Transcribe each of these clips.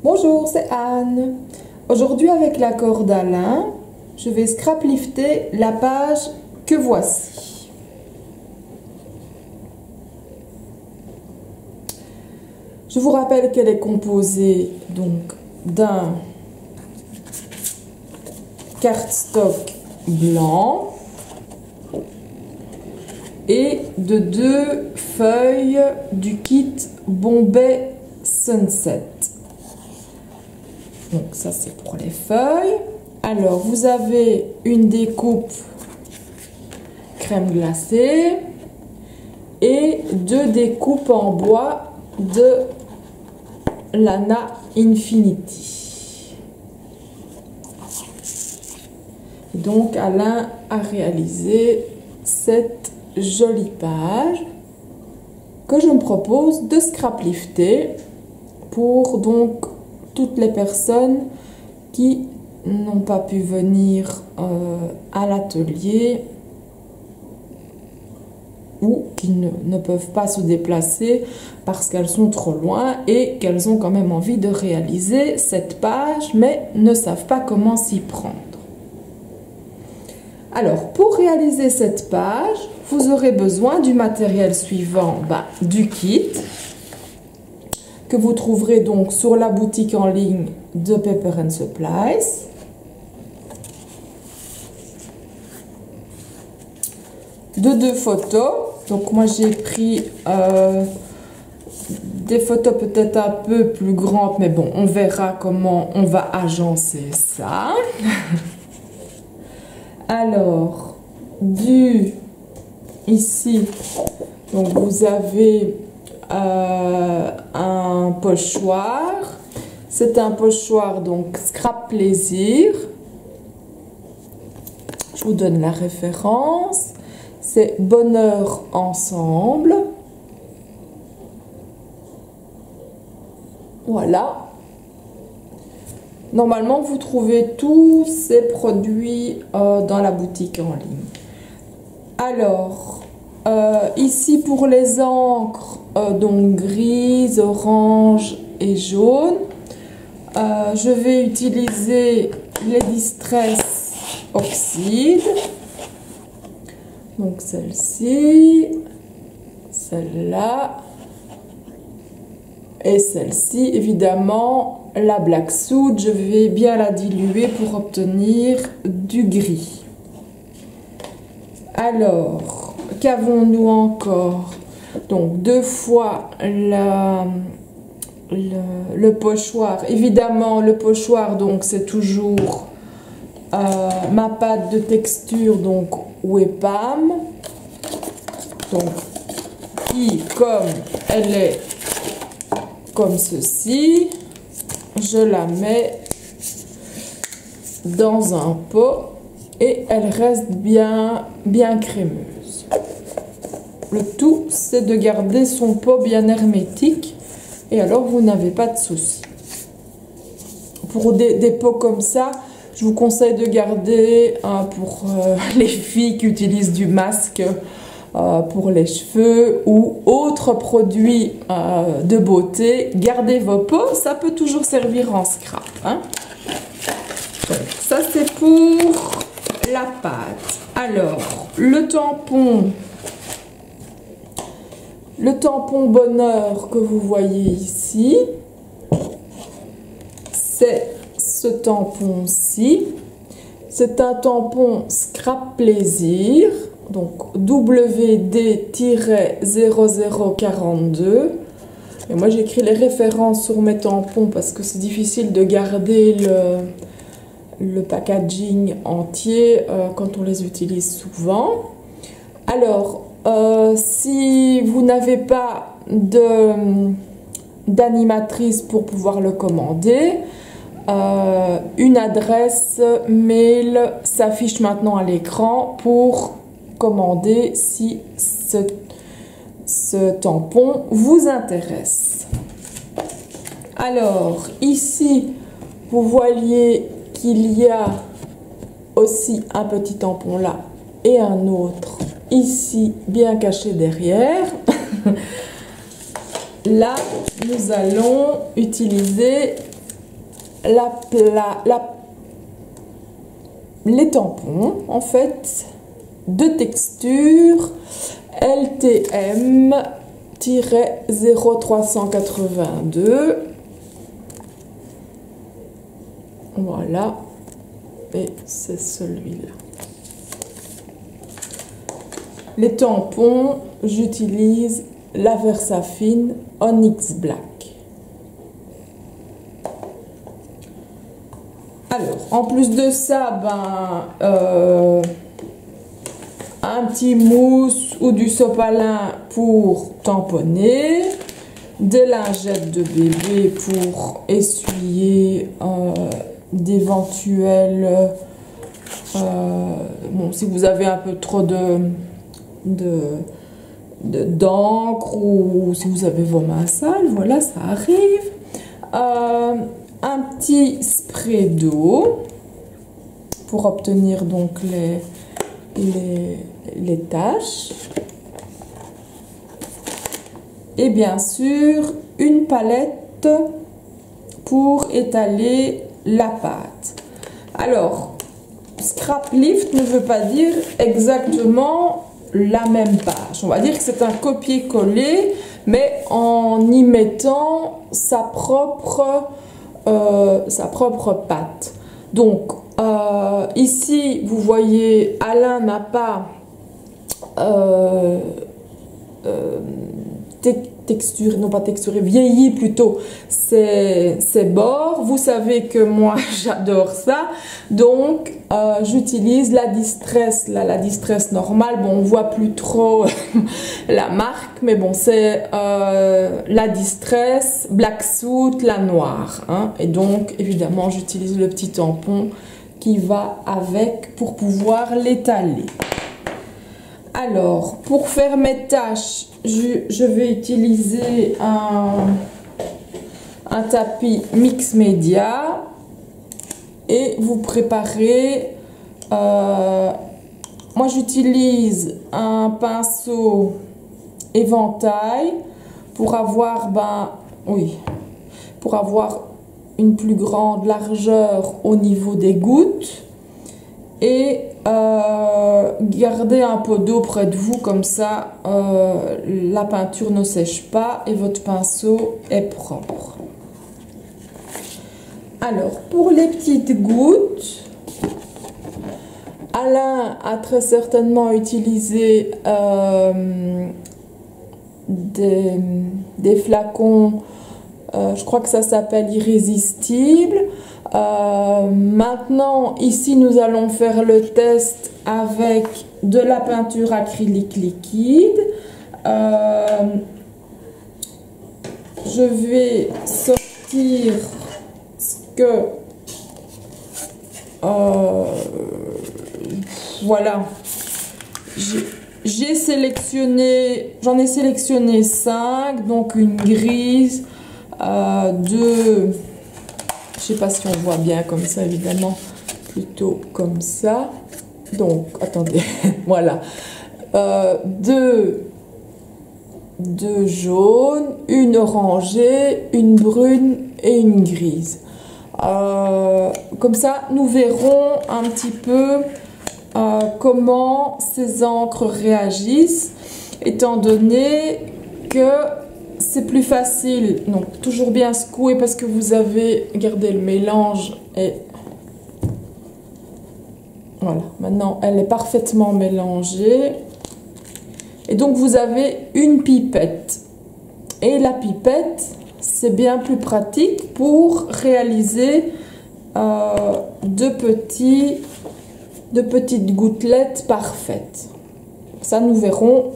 Bonjour, c'est Anne. Aujourd'hui, avec l'accord d'Alain, je vais scrap lifter la page que voici. Je vous rappelle qu'elle est composée donc d'un cardstock blanc et de 2 feuilles du kit Bombay Sunset. Donc ça c'est pour les feuilles. Alors vous avez une découpe crème glacée et 2 découpes en bois de Lana Infinity. Donc Alain a réalisé cette jolie page que je me propose de scrap lifter pour donc toutes les personnes qui n'ont pas pu venir à l'atelier ou qui ne peuvent pas se déplacer parce qu'elles sont trop loin et qu'elles ont quand même envie de réaliser cette page mais ne savent pas comment s'y prendre. Alors, pour réaliser cette page, vous aurez besoin du matériel suivant, du kit, que vous trouverez donc sur la boutique en ligne de Paper & Supplies. De 2 photos. Donc moi j'ai pris des photos peut-être un peu plus grandes, mais bon, on verra comment on va agencer ça. Alors, ici, donc vous avez un pochoir. C'est un pochoir donc Scrap Plaisir. Je vous donne la référence. C'est Bonheur Ensemble. Voilà. Normalement, vous trouvez tous ces produits dans la boutique en ligne. Alors, ici pour les encres, donc grise, orange et jaune, je vais utiliser les Distress Oxyde. Donc celle-ci, celle-là et celle-ci, évidemment, la Black Soot, je vais bien la diluer pour obtenir du gris. Alors, qu'avons-nous encore? Donc 2 fois le pochoir. Évidemment, le pochoir, donc c'est toujours ma pâte de texture, donc Wepam. Donc, qui, comme elle est comme ceci, je la mets dans un pot et elle reste bien crémeuse. Le tout, c'est de garder son pot bien hermétique et alors vous n'avez pas de souci. Pour des pots comme ça, je vous conseille de garder pour les filles qui utilisent du masque pour les cheveux ou autres produits de beauté. Gardez vos pots, ça peut toujours servir en scrap. Donc, ça c'est pour la pâte. Alors, le tampon Bonheur que vous voyez ici, c'est ce tampon-ci. C'est un tampon Scrap Plaisir, donc WD-0042. Et moi j'écris les références sur mes tampons parce que c'est difficile de garder le packaging entier quand on les utilise souvent. Alors, si vous n'avez pas d'animatrice pour pouvoir le commander, une adresse mail s'affiche maintenant à l'écran pour commander si ce tampon vous intéresse. Alors ici vous voyez qu'il y a aussi un petit tampon là et un autre ici bien caché derrière. Là, nous allons utiliser les tampons, en fait, de texture LTM-0382. Voilà, et c'est celui-là. Les tampons, j'utilise la Versafine Onyx Black. Alors, en plus de ça, un petit mousse ou du sopalin pour tamponner, des lingettes de bébé pour essuyer d'éventuels... bon, si vous avez un peu trop d'encre ou si vous avez vos mains sales, voilà, ça arrive. Un petit spray d'eau pour obtenir donc les taches. Et bien sûr, une palette pour étaler la pâte. Alors, scrap lift ne veut pas dire exactement la même page. On va dire que c'est un copier-coller, mais en y mettant sa propre pâte. Donc, ici, vous voyez, Alain n'a pas texturé, non pas texturé, vieilli plutôt ses bords. Vous savez que moi, j'adore ça. Donc, j'utilise la Distress, la Distress normale. Bon, on voit plus trop la marque, mais bon, c'est la Distress Black Suit, la noire. Hein. Et donc, évidemment, j'utilise le petit tampon qui va avec pour pouvoir l'étaler. Alors, pour faire mes tâches, je vais utiliser un tapis mix média et vous préparez. Moi, j'utilise un pinceau éventail pour avoir, pour avoir une plus grande largeur au niveau des gouttes et gardez un pot d'eau près de vous, comme ça la peinture ne sèche pas et votre pinceau est propre. Alors, pour les petites gouttes, Alain a très certainement utilisé des flacons, je crois que ça s'appelle Irrésistible. Maintenant, ici, nous allons faire le test avec de la peinture acrylique liquide. Je vais sortir ce que... voilà. J'en ai sélectionné 5, donc une grise, 2... Je sais pas si on voit bien comme ça, évidemment, plutôt comme ça. Donc, attendez, voilà. Deux jaunes, une orangée, une brune et une grise. Comme ça, nous verrons un petit peu comment ces encres réagissent, étant donné que c'est plus facile. Donc, toujours bien secouer parce que vous avez gardé le mélange et voilà. Maintenant, elle est parfaitement mélangée. Et donc, vous avez une pipette. Et la pipette, c'est bien plus pratique pour réaliser de petites gouttelettes parfaites. Ça, nous verrons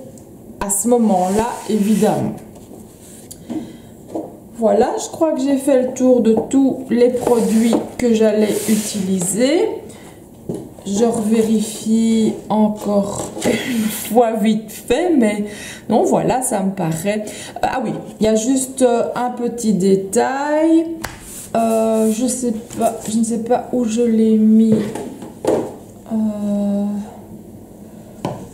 à ce moment-là, évidemment. Voilà, je crois que j'ai fait le tour de tous les produits que j'allais utiliser. Je revérifie encore une fois vite fait, mais non, voilà, ça me paraît... ah oui, il y a juste un petit détail. Je ne sais pas où je l'ai mis.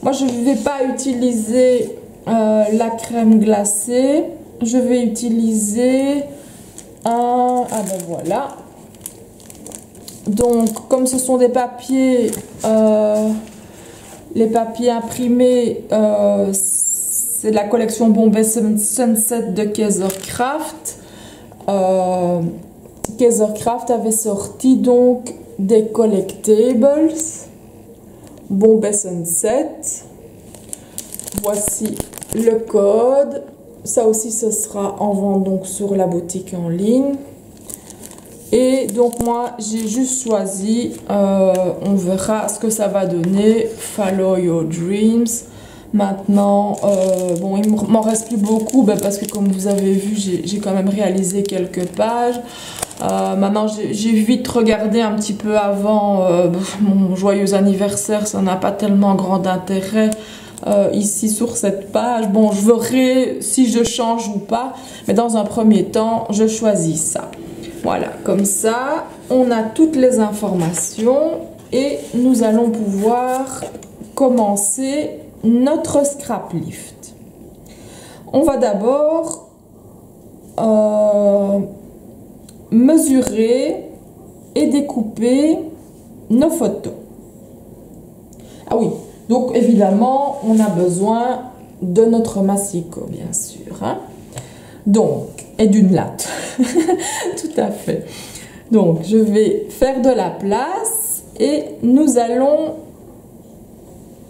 Moi, je ne vais pas utiliser la crème glacée. Je vais utiliser un... ah ben voilà. Donc, comme ce sont des papiers, les papiers imprimés, c'est de la collection Bombay Sunset de Kaisercraft. Kaisercraft avait sorti donc des collectables Bombay Sunset. Voici le code. Ça aussi, ce sera en vente donc sur la boutique en ligne. Et donc moi, j'ai juste choisi, on verra ce que ça va donner, Follow Your Dreams. Maintenant, bon, il m'en reste plus beaucoup parce que comme vous avez vu, j'ai quand même réalisé quelques pages. Maintenant, j'ai vite regardé un petit peu avant mon joyeux anniversaire, ça n'a pas tellement grand intérêt ici sur cette page. Bon, je verrai si je change ou pas, mais dans un premier temps, je choisis ça. Voilà, comme ça, on a toutes les informations et nous allons pouvoir commencer notre scrap lift. On va d'abord mesurer et découper nos photos. Ah oui, donc évidemment, on a besoin de notre massicot, bien sûr. Hein? Donc, et d'une latte. Tout à fait. Donc, je vais faire de la place et nous allons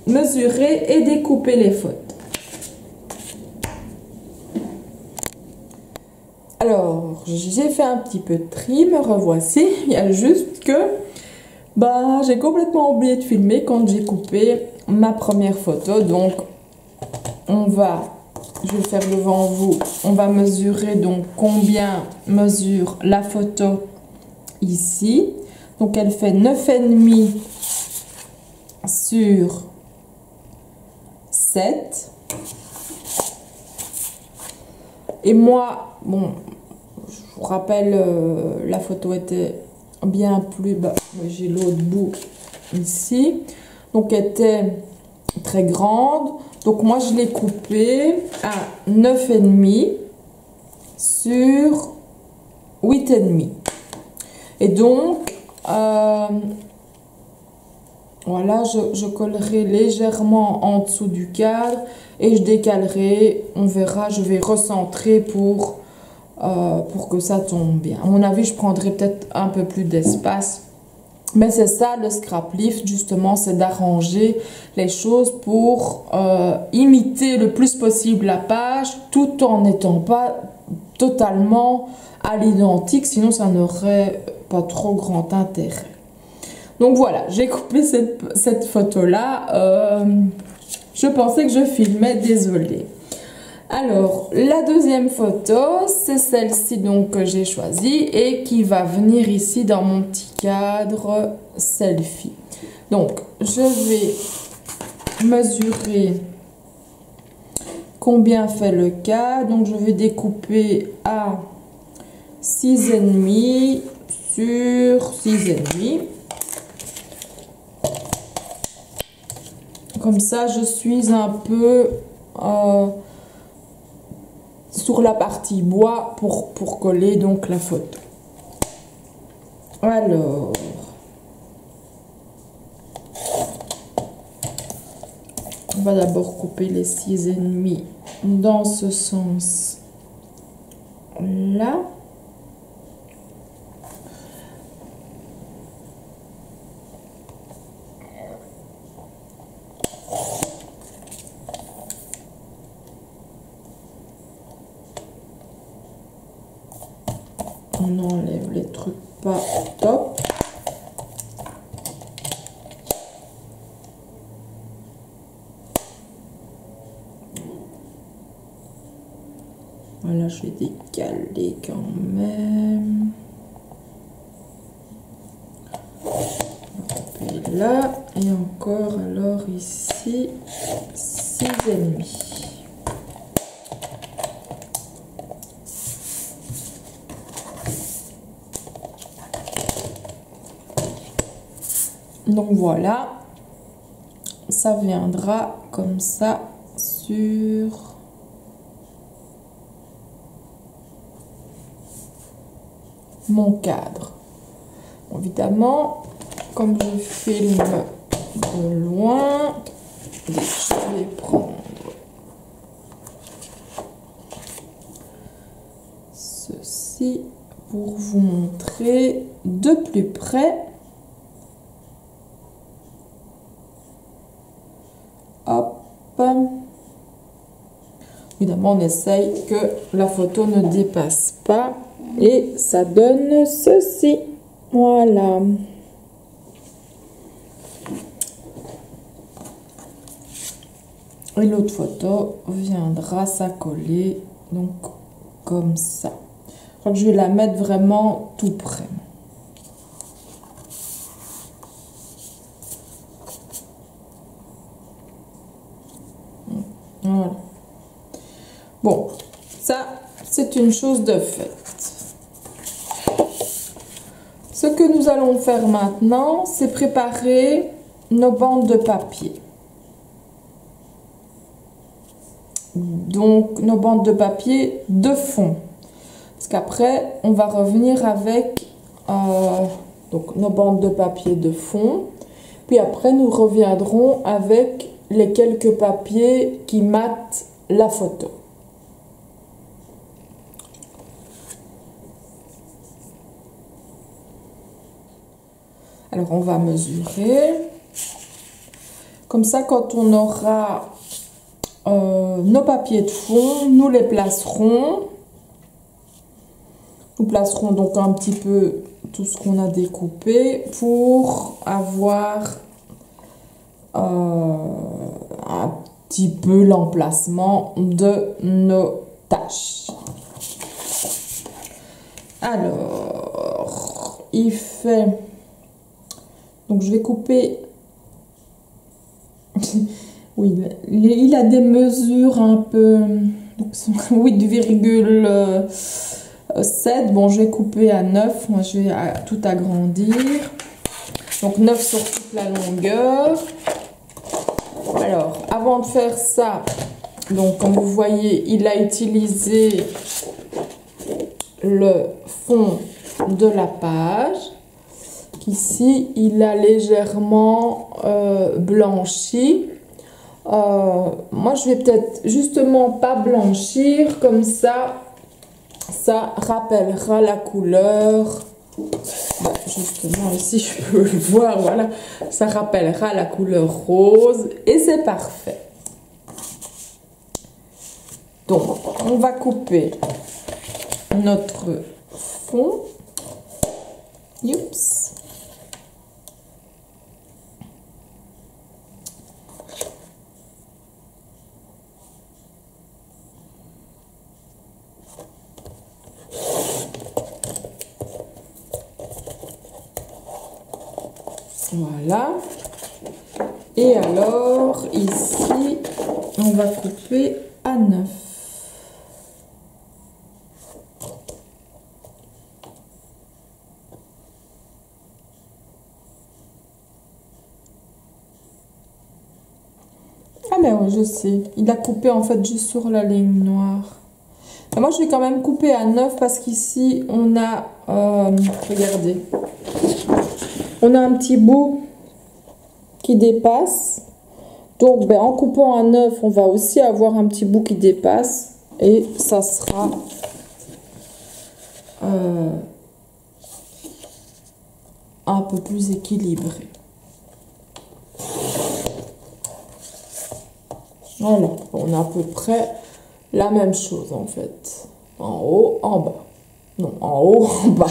mesurer et découper les photos. Alors, j'ai fait un petit peu de tri, me revoici. Il y a juste que j'ai complètement oublié de filmer quand j'ai coupé ma première photo. Donc, je vais faire devant vous, on va mesurer donc combien mesure la photo ici. Donc, elle fait 9,5 sur 7. Et moi, bon, je vous rappelle, la photo était bien plus bas. J'ai l'autre bout ici. Donc, elle était très grande. Donc, moi, je l'ai coupée à 9,5 sur 8,5. Et donc, voilà, je collerai légèrement en dessous du cadre et je décalerai. On verra, je vais recentrer pour que ça tombe bien. À mon avis, je prendrai peut-être un peu plus d'espace. Mais c'est ça le scrap lift, justement, c'est d'arranger les choses pour imiter le plus possible la page tout en n'étant pas totalement à l'identique, sinon ça n'aurait pas trop grand intérêt. Donc voilà, j'ai coupé cette photo-là. Je pensais que je filmais, désolée. Alors, la deuxième photo, c'est celle-ci donc que j'ai choisie et qui va venir ici dans mon petit cadre selfie. Donc, je vais mesurer combien fait le cadre. Donc, je vais découper à 6,5 sur 6,5. Comme ça, je suis un peu sur la partie bois pour coller donc la photo. Alors, on va d'abord couper les 6,5 dans ce sens là. On enlève les trucs pas top. Voilà, je vais décaler quand même. On va couper là. Et encore, alors ici, 6,5. Donc voilà, ça viendra comme ça sur mon cadre. Évidemment, comme je filme de loin, je vais prendre ceci pour vous montrer de plus près. Hop. Évidemment, on essaye que la photo ne dépasse pas et ça donne ceci. Voilà. Et l'autre photo viendra s'accoler donc comme ça. Je crois que je vais la mettre vraiment tout près. Voilà. Bon, ça, c'est une chose de faite. Ce que nous allons faire maintenant, c'est préparer nos bandes de papier. Donc, nos bandes de papier de fond. Parce qu'après, on va revenir avec donc, nos bandes de papier de fond. Puis après, nous reviendrons avec les quelques papiers qui matent la photo. Alors, on va mesurer. Comme ça, quand on aura nos papiers de fond, nous les placerons. Nous placerons donc un petit peu tout ce qu'on a découpé pour avoir un petit peu l'emplacement de nos tâches. Alors, il fait... Donc, je vais couper... Oui, il a des mesures un peu... 8,7. Bon, je vais couper à 9. Moi, je vais tout agrandir. Donc, 9 sur toute la longueur. Alors, avant de faire ça, donc, comme vous voyez, il a utilisé le fond de la page. Ici, il a légèrement blanchi. Moi, je vais peut-être justement pas blanchir, comme ça rappellera la couleur. Bah, justement, ici, je peux le voir, voilà. Ça rappellera la couleur rose et c'est parfait. Donc, on va couper notre fond. Oups. Voilà. Et alors, ici, on va couper à 9. Ah mais oui, je sais. Il a coupé en fait juste sur la ligne noire. Et moi, je vais quand même couper à 9 parce qu'ici, on a... regardez. On a un petit bout qui dépasse. Donc, ben, en coupant à 9, on va aussi avoir un petit bout qui dépasse. Et ça sera un peu plus équilibré. Voilà, on a à peu près la même chose en fait. En haut, en bas. Non, en haut, en bas.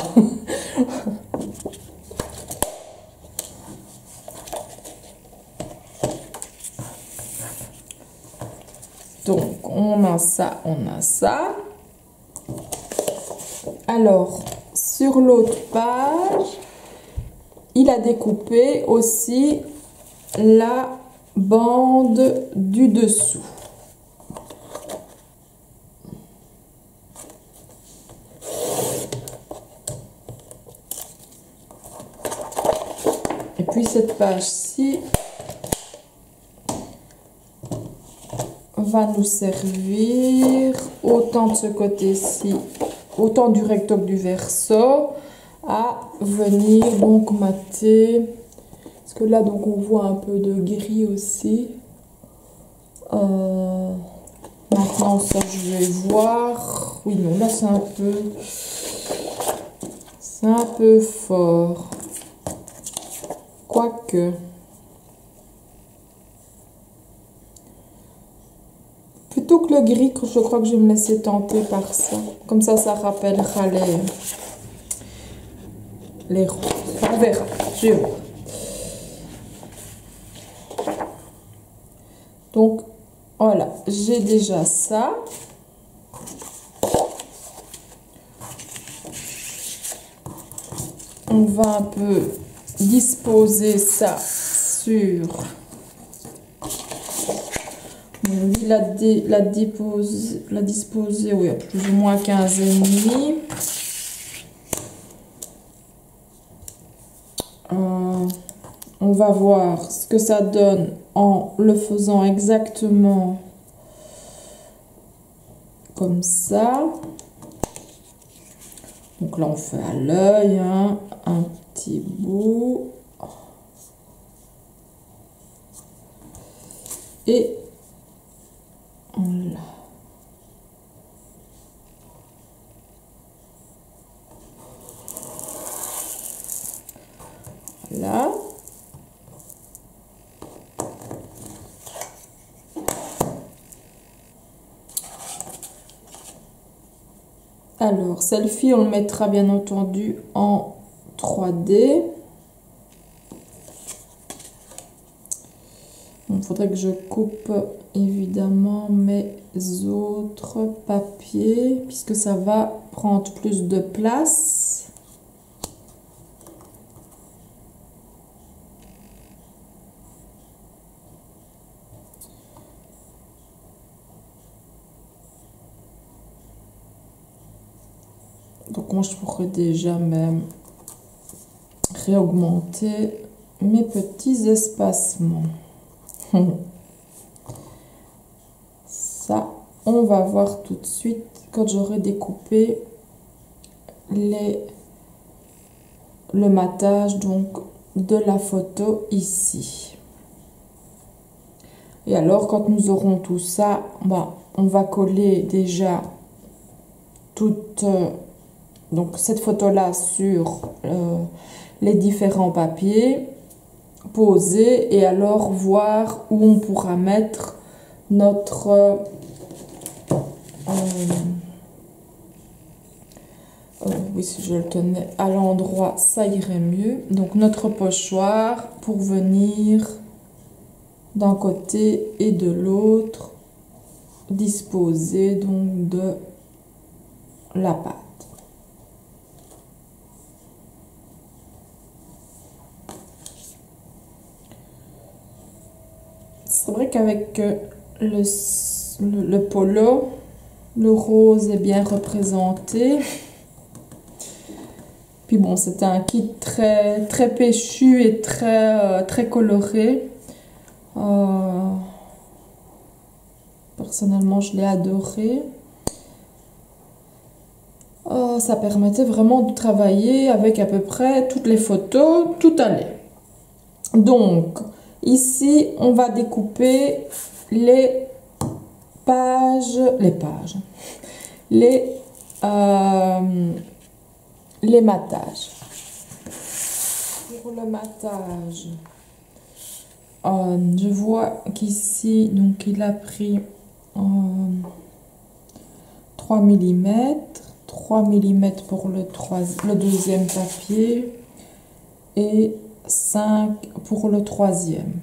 Donc, on a ça, on a ça. Alors, sur l'autre page, il a découpé aussi la bande du dessous. Et puis cette page-ci va nous servir autant de ce côté-ci, autant du recto que du verso, à venir donc mater. Parce que là, donc, on voit un peu de gris aussi. Maintenant, ça, je vais voir. Oui, non, là, c'est un peu fort. Quoique. Plutôt que le gris, je crois que je vais me laisser tenter par ça. Comme ça rappellera les roses. On verra. Je vais voir. Donc, voilà. J'ai déjà ça. On va un peu disposer ça sur... Lui, la disposer, oui, à plus ou moins 15,5. On va voir ce que ça donne en le faisant exactement comme ça. Donc là, on fait à l'œil, hein, un petit bout. Et voilà. Voilà. Alors, selfie, on le mettra bien entendu en 3D. Il faudrait que je coupe évidemment mes autres papiers puisque ça va prendre plus de place. Donc moi je pourrais déjà même réaugmenter mes petits espacements. Ça, on va voir tout de suite quand j'aurai découpé le matage donc de la photo ici. Et alors quand nous aurons tout ça, on va coller déjà toute donc cette photo là sur les différents papiers, poser et alors voir où on pourra mettre notre oui, si je le tenais à l'endroit, ça irait mieux. Donc notre pochoir pour venir d'un côté et de l'autre disposer donc de la pâte. C'est vrai qu'avec le polo, le rose est bien représenté. Puis bon, c'était un kit très, très péchu et très coloré. Personnellement, je l'ai adoré. Ça permettait vraiment de travailler avec à peu près toutes les photos, tout allait. Donc, ici, on va découper les matages. Pour le matage, je vois qu'ici, donc il a pris 3 mm, 3 mm pour le deuxième papier et 5 pour le troisième.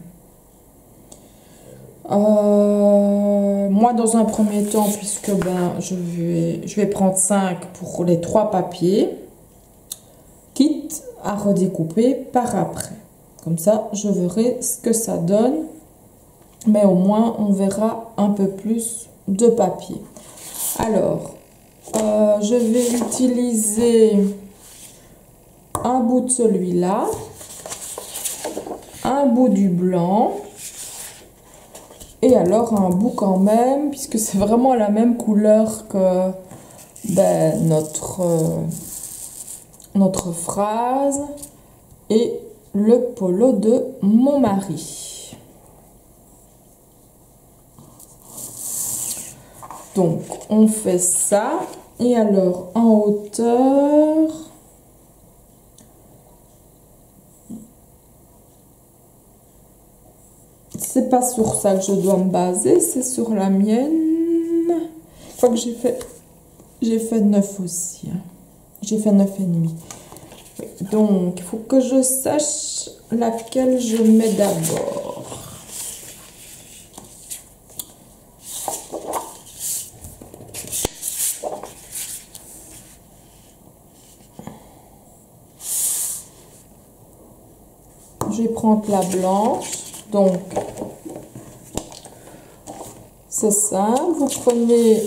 Moi dans un premier temps, puisque je vais prendre 5 pour les 3 papiers, quitte à redécouper par après. Comme ça, je verrai ce que ça donne, mais au moins on verra un peu plus de papier. Alors, je vais utiliser un bout de celui-là, un bout du blanc, et alors un bout quand même, puisque c'est vraiment la même couleur que notre phrase et le polo de mon mari. Donc, on fait ça. Et alors, en hauteur, c'est pas sur ça que je dois me baser, c'est sur la mienne. Je crois que j'ai fait 9 aussi. Hein. J'ai fait 9 et demi. Oui, donc, il faut que je sache laquelle je mets d'abord. Je vais prendre la blanche. Donc, c'est simple. Vous prenez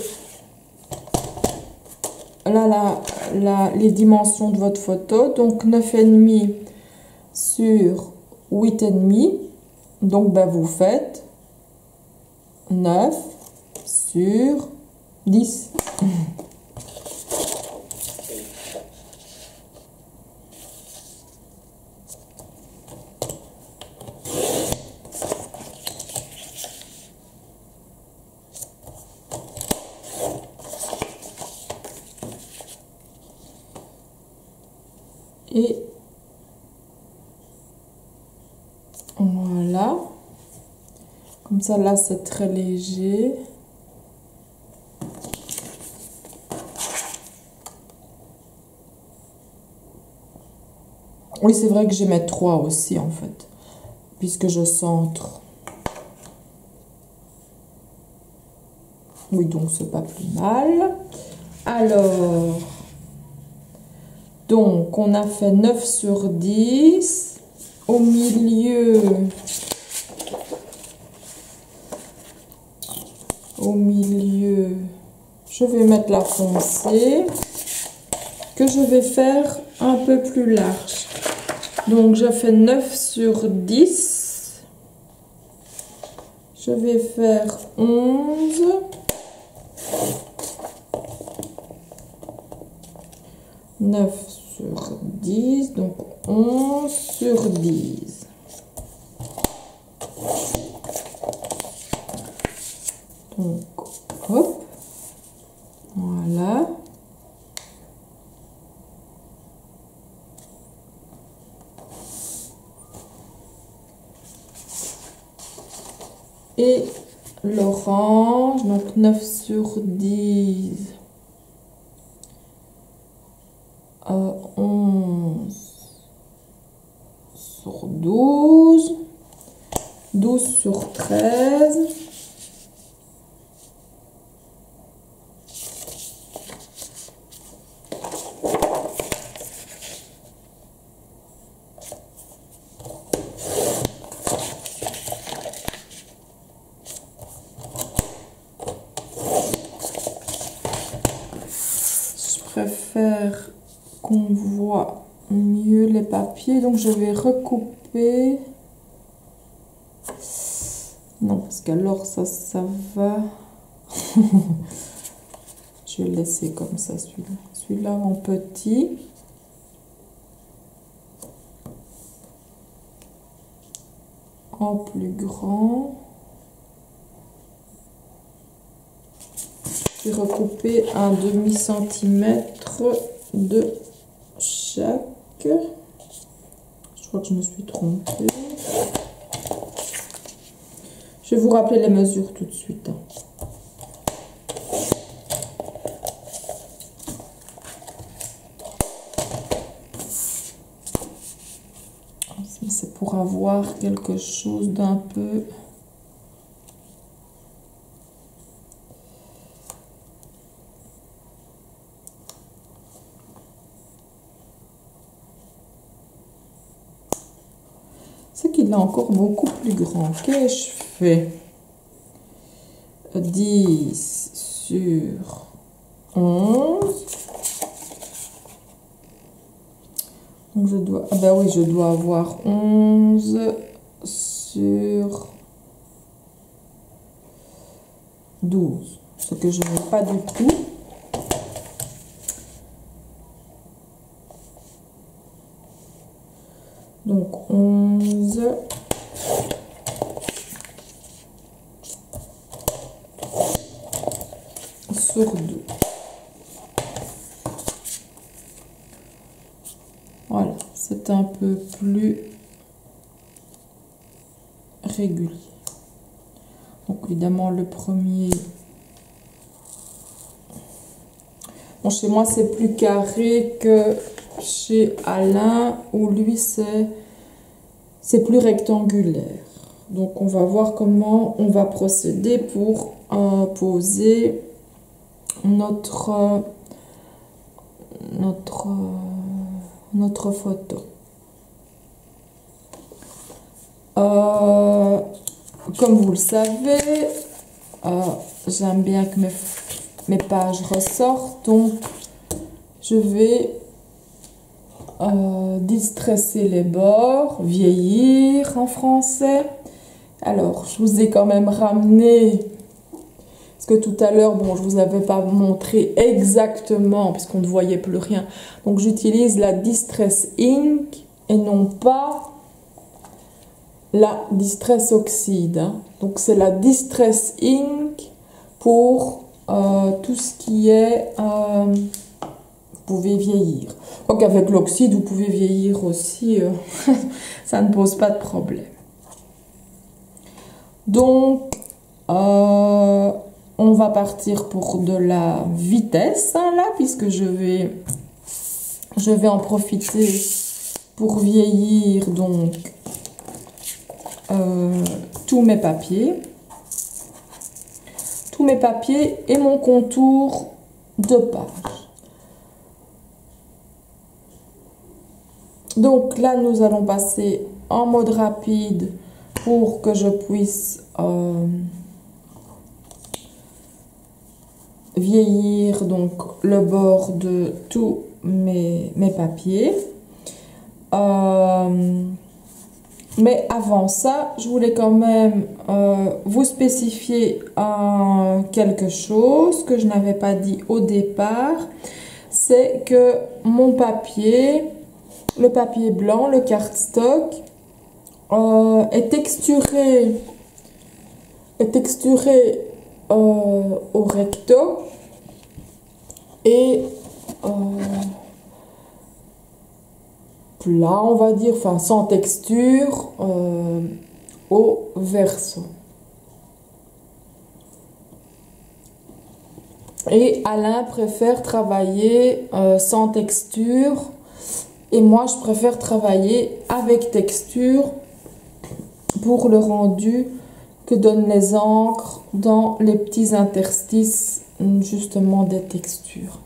les dimensions de votre photo. Donc, 9,5 sur 8,5. Donc, ben, vous faites 9 sur 10. Et voilà, comme ça là c'est très léger. Oui, c'est vrai que je vais mettre 3 aussi en fait, puisque je centre. Oui, donc c'est pas plus mal. Alors, donc on a fait 9 sur 10. Au milieu, je vais mettre la foncée que je vais faire un peu plus large. Donc, je fais 9 sur 10. Je vais faire 11. « 9 sur 10, donc 11 sur 10. Donc, hop, voilà. Et l'orange, donc 9 sur 10. 11 sur 12, 12 sur 13, je préfère qu'on voit mieux les papiers, donc je vais recouper. Non, parce qu'alors ça va. Je vais le laisser comme ça, celui-là. Celui-là en petit. En plus grand. Je vais recouper un demi-centimètre de chaque. Je crois que je me suis trompée. Je vais vous rappeler les mesures tout de suite. C'est pour avoir quelque chose d'un peu... C'est qu'il est encore beaucoup plus grand. Qu'ai-je fait? 10 sur 11. Donc je dois... Ah ben oui, je dois avoir 11 sur 12. Ce que je n'ai pas du tout. Donc 11 sur 2. Voilà, c'est un peu plus régulier. Donc évidemment le premier, bon, chez moi c'est plus carré que chez Alain où lui c'est plus rectangulaire. Donc on va voir comment on va procéder pour poser notre photo. Comme vous le savez, j'aime bien que mes pages ressortent, donc je vais distresser les bords, vieillir en français. Alors, je vous ai quand même ramené, parce que tout à l'heure, bon, je vous avais pas montré exactement, puisqu'on ne voyait plus rien. Donc, j'utilise la Distress Ink et non pas la Distress Oxide. Hein. Donc, c'est la Distress Ink pour tout ce qui est... vous pouvez vieillir. Donc, avec l'oxyde, vous pouvez vieillir aussi. Ça ne pose pas de problème. Donc, on va partir pour de la vitesse, hein, là, puisque je vais en profiter pour vieillir, donc, tous mes papiers. Tous mes papiers et mon contour de page. Donc là, nous allons passer en mode rapide pour que je puisse vieillir donc le bord de tous mes papiers. Mais avant ça, je voulais quand même vous spécifier quelque chose que je n'avais pas dit au départ. C'est que mon papier, le papier blanc, le cardstock, est texturé au recto et plat, on va dire, enfin sans texture, au verso. Et Alain préfère travailler sans texture et moi je préfère travailler avec texture pour le rendu que donnent les encres dans les petits interstices justement des textures.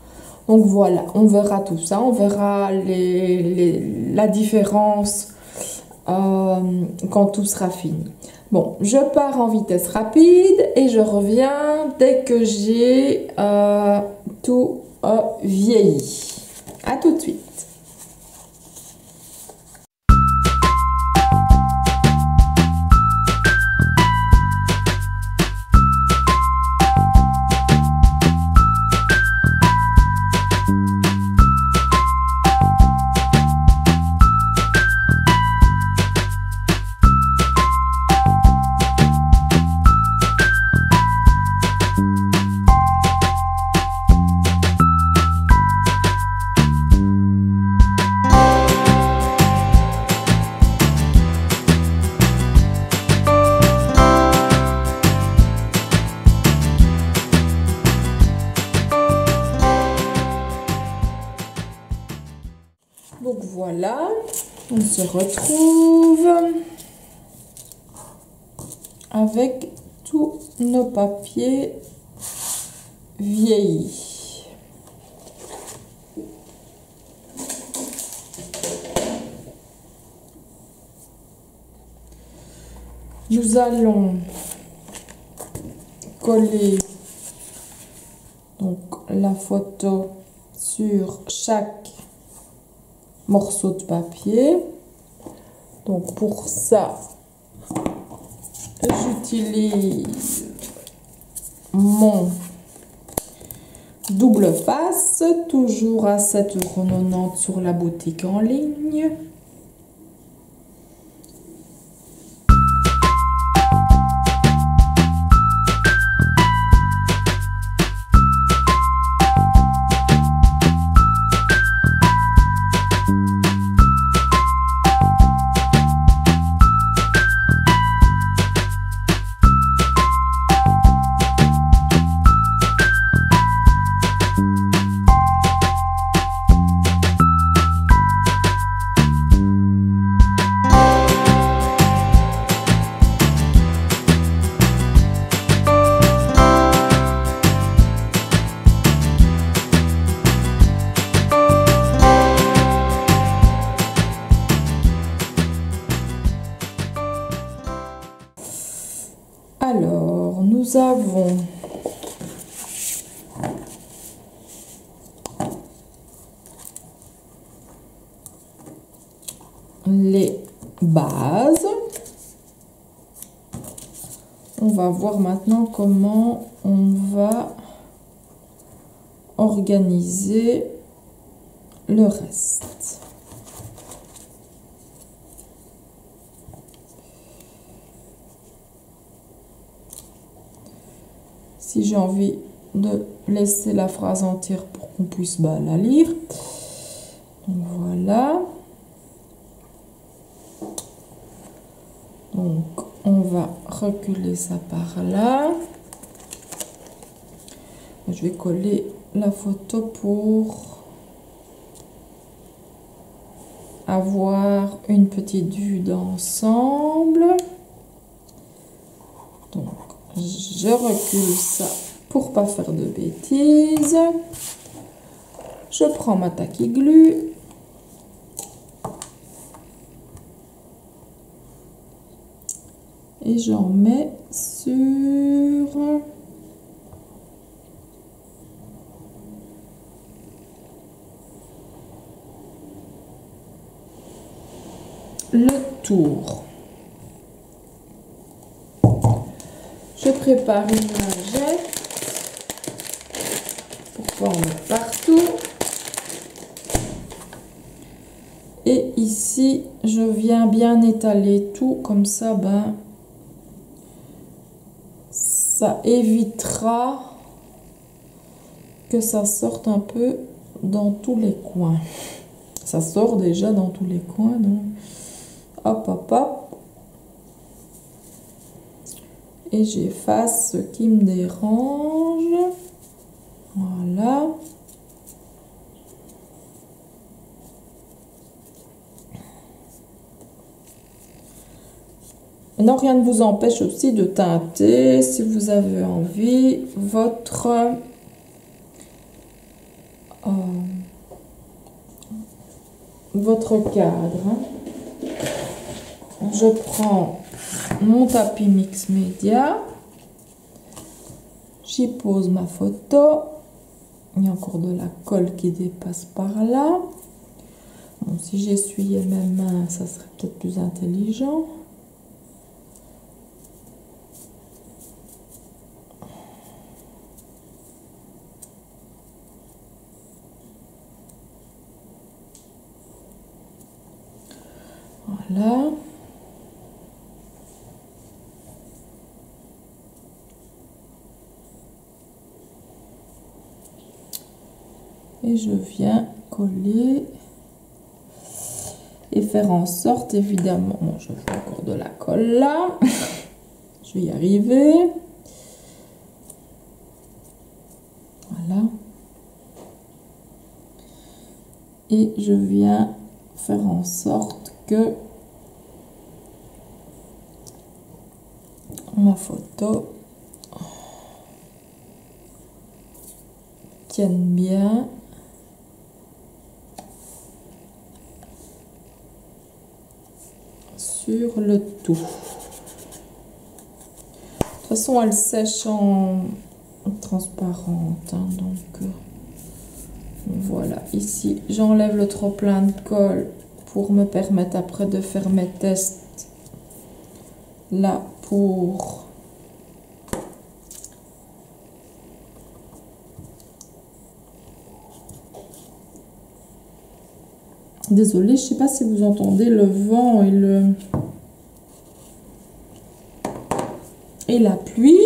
Donc voilà, on verra tout ça, on verra la différence quand tout sera fini. Bon, je pars en vitesse rapide et je reviens dès que j'ai tout vieilli. À tout de suite. Donc voilà, on se retrouve avec tous nos papiers vieillis. Nous allons coller donc la photo sur chaque morceau de papier. Donc pour ça, j'utilise mon double face, toujours à 7,90 € sur la boutique en ligne. nous avons les bases. On va voir maintenant comment on va organiser le reste. Si j'ai envie de laisser la phrase entière pour qu'on puisse la lire. Donc voilà. Donc on va reculer ça par là. Je vais coller la photo pour avoir une petite vue d'ensemble. Donc je recule ça pour pas faire de bêtises. Je prends ma taquiglu. Et j'en mets sur le tour. Je prépare une lingette pour pas en mettre partout. Et ici, je viens bien étaler tout comme ça, ça évitera que ça sorte un peu dans tous les coins. Ça sort déjà dans tous les coins, donc hop, hop, hop. Et j'efface ce qui me dérange. Voilà. Non, rien ne vous empêche aussi de teinter, si vous avez envie, votre cadre. Je prends mon tapis mix média, j'y pose ma photo. Il y a encore de la colle qui dépasse par là. Bon, si j'essuyais mes mains, ça serait peut-être plus intelligent. Voilà. Et je viens coller et faire en sorte, évidemment, bon, je fais encore de la colle là, je vais y arriver. Voilà. Et je viens faire en sorte que ma photo tienne bien. Sur le tout. De toute façon, elle sèche en transparente, hein, donc voilà. Ici, j'enlève le trop plein de colle pour me permettre après de faire mes tests là pour désolée, je sais pas si vous entendez le vent et la pluie,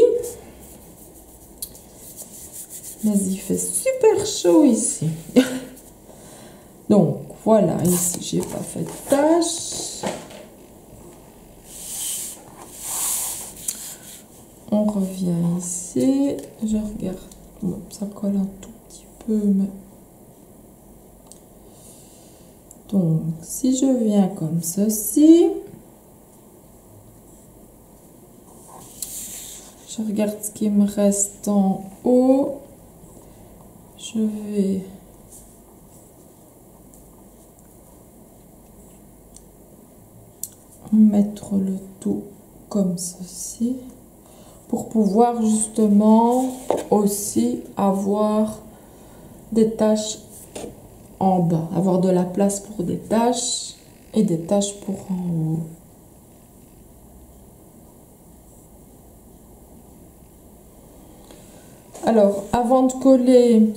mais il fait super chaud ici. Donc voilà, ici j'ai pas fait de tâche. On revient ici, je regarde, bon, ça colle un tout petit peu, mais donc si je viens comme ceci, je regarde ce qui me reste en haut, je vais mettre le tout comme ceci. pour pouvoir justement aussi avoir des taches en bas, avoir de la place pour des taches et des taches pour en haut. Alors, avant de coller,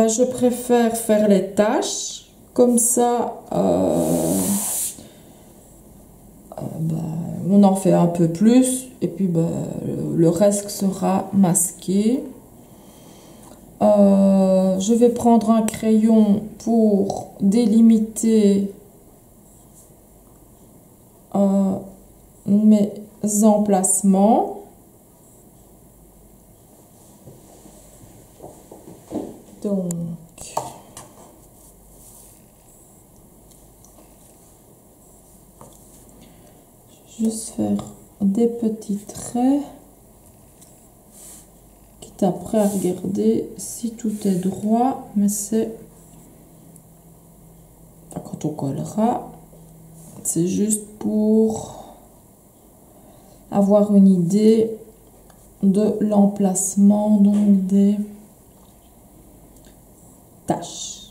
je préfère faire les taches. Comme ça, on en fait un peu plus. Et puis, le reste sera masqué. Je vais prendre un crayon pour délimiter mes emplacements. Donc, juste faire des petits traits, quitte après à regarder si tout est droit, mais c'est quand on collera, c'est juste pour avoir une idée de l'emplacement donc des tâches.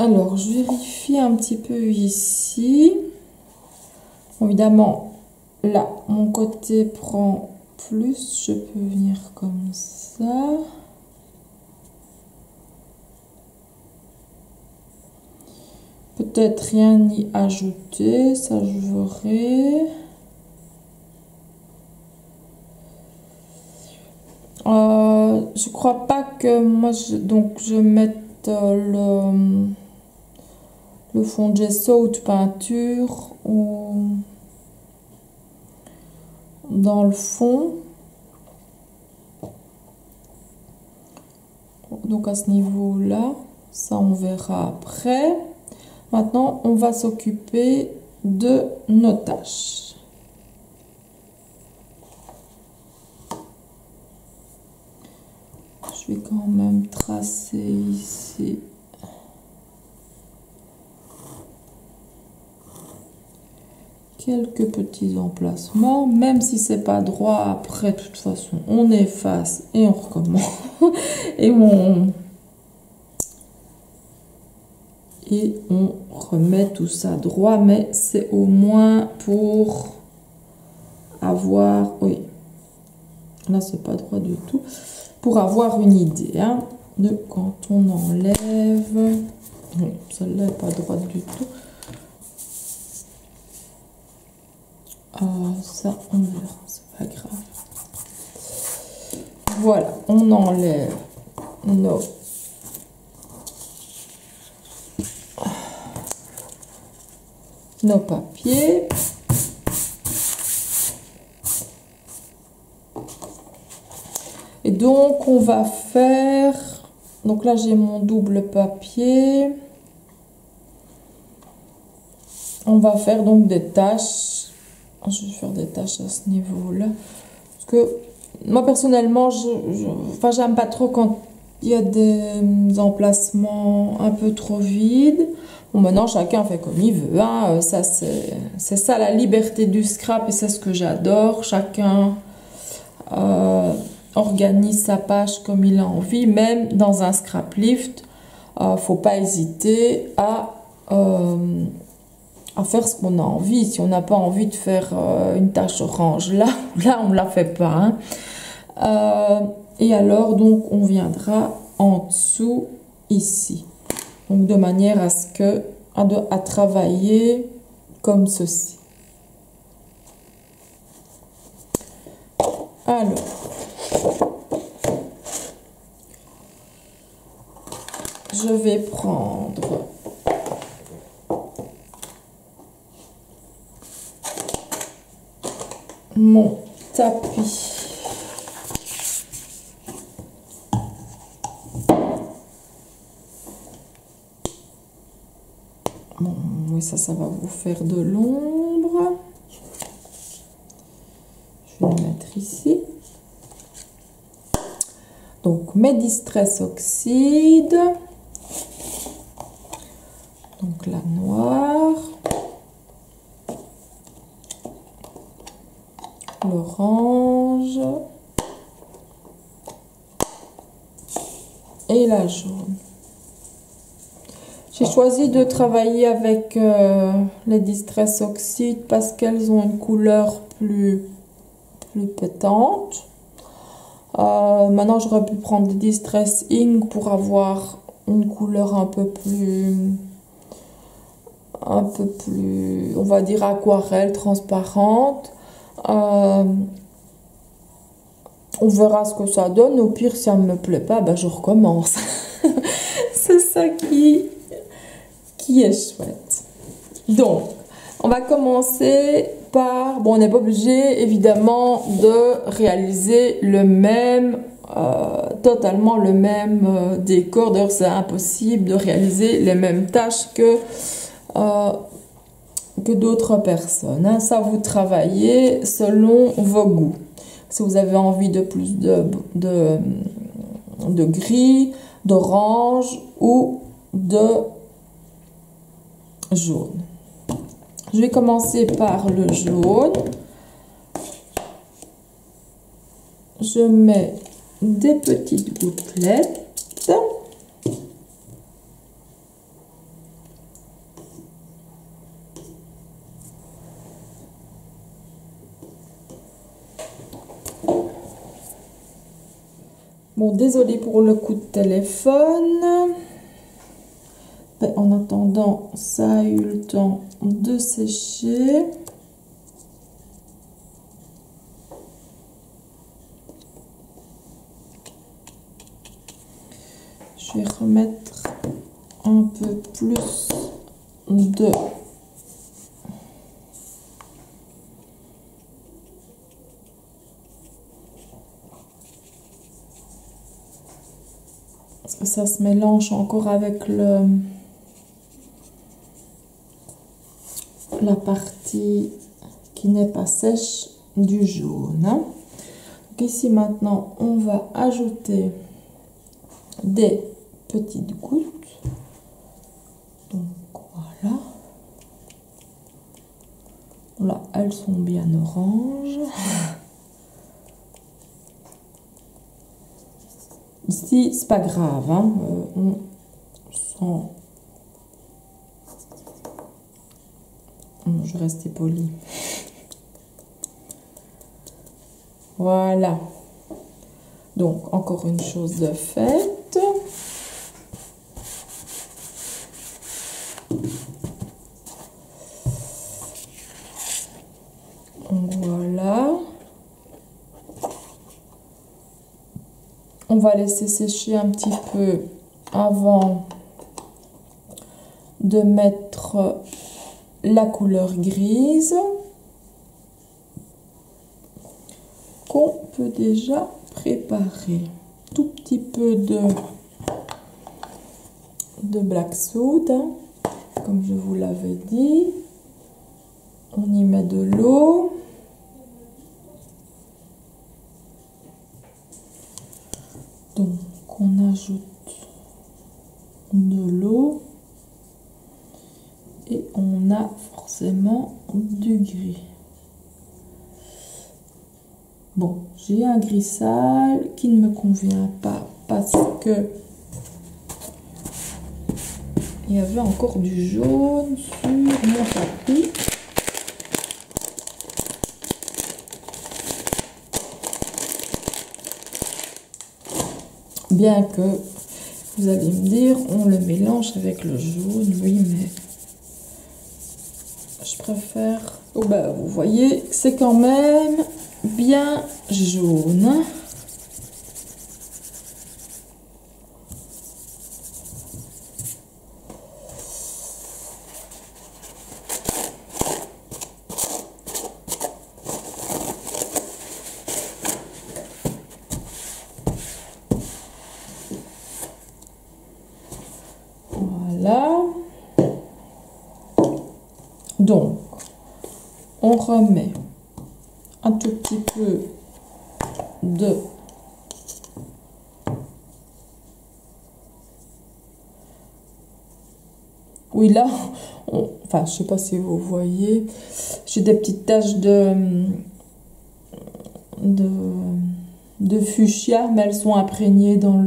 Alors, je vérifie un petit peu ici. Évidemment, là, mon côté prend plus. Je peux venir comme ça. Peut-être rien y ajouter, ça je verrai. Je crois pas que moi je mette le fond de gesso ou de peinture dans le fond. Donc à ce niveau-là, ça on verra après. Maintenant, on va s'occuper de nos tâches. Je vais quand même tracer ici quelques petits emplacements, même si c'est pas droit. Après, de toute façon, on efface et on recommence. Et on remet tout ça droit, mais c'est au moins pour avoir, oui, là c'est pas droit du tout, pour avoir une idée de quand on enlève. Celle-là n'est pas droite du tout. Ça on verra, c'est pas grave. Voilà, on enlève nos papiers. Et donc on va faire, donc là j'ai mon double papier, on va faire donc des taches. Je vais faire des taches à ce niveau là parce que moi personnellement j'aime pas trop quand il y a des emplacements un peu trop vides. Bon, maintenant chacun fait comme il veut, ça c'est ça la liberté du scrap et c'est ce que j'adore. Chacun organise sa page comme il a envie, même dans un scrap lift. Faut pas hésiter à faire ce qu'on a envie. Si on n'a pas envie de faire une tache orange, là on ne la fait pas. Et alors donc on viendra en dessous ici. Donc de manière à ce que à travailler comme ceci. Alors je vais prendre mon tapis. Bon, oui, ça va vous faire de l'ombre. Je vais le mettre ici. Donc mes Distress Oxide, donc la noire, l'orange et la jaune. J'ai choisi de travailler avec les Distress Oxide parce qu'elles ont une couleur plus pétante. Maintenant, j'aurais pu prendre des Distress Ink pour avoir une couleur un peu plus, on va dire aquarelle, transparente. On verra ce que ça donne. Au pire, si ça ne me plaît pas, ben, je recommence. C'est ça qui est chouette. Donc, on va commencer par... Bon, on n'est pas obligé, évidemment, de réaliser le même, totalement le même décor. D'ailleurs, c'est impossible de réaliser les mêmes tâches que d'autres personnes. Hein. Ça, vous travaillez selon vos goûts. Si vous avez envie de plus de gris, d'orange ou de jaune. Je vais commencer par le jaune. Je mets des petites gouttelettes. Bon, désolé pour le coup de téléphone. En attendant, ça a eu le temps de sécher. Je vais remettre un peu plus de parce que ça se mélange encore avec la partie qui n'est pas sèche du jaune. Donc ici maintenant on va ajouter des petites gouttes. Donc voilà. Là elles sont bien oranges. Ici c'est pas grave, hein. On sent... Je restais polie. Voilà. Donc, encore une chose de faite. Voilà. On va laisser sécher un petit peu avant de mettre la couleur grise qu'on peut déjà préparer. Tout petit peu de black soda, hein, comme je vous l'avais dit. On y met de l'eau. Donc on ajoute de l'eau. Et on a forcément du gris. Bon, j'ai un gris sale qui ne me convient pas parce que il y avait encore du jaune sur mon tapis. Bien que vous allez me dire, on le mélange avec le jaune, oui, mais je préfère... Oh ben, vous voyez, c'est quand même bien jaune. Voilà. Donc, on remet un tout petit peu de Oui, là, enfin, je sais pas si vous voyez, j'ai des petites taches de fuchsia, mais elles sont imprégnées dans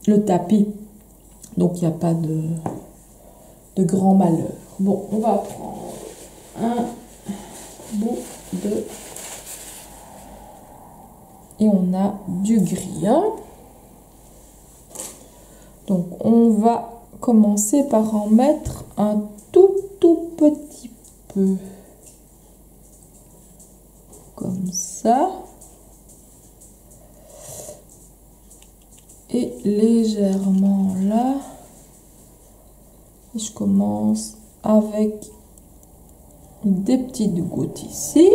le tapis. Donc, il n'y a pas de grand malheur. Bon, on va prendre un bout de... Et on a du gris. Hein. Donc, on va commencer par en mettre un tout petit peu. Comme ça. Et légèrement là. Et je commence avec des petites gouttes ici.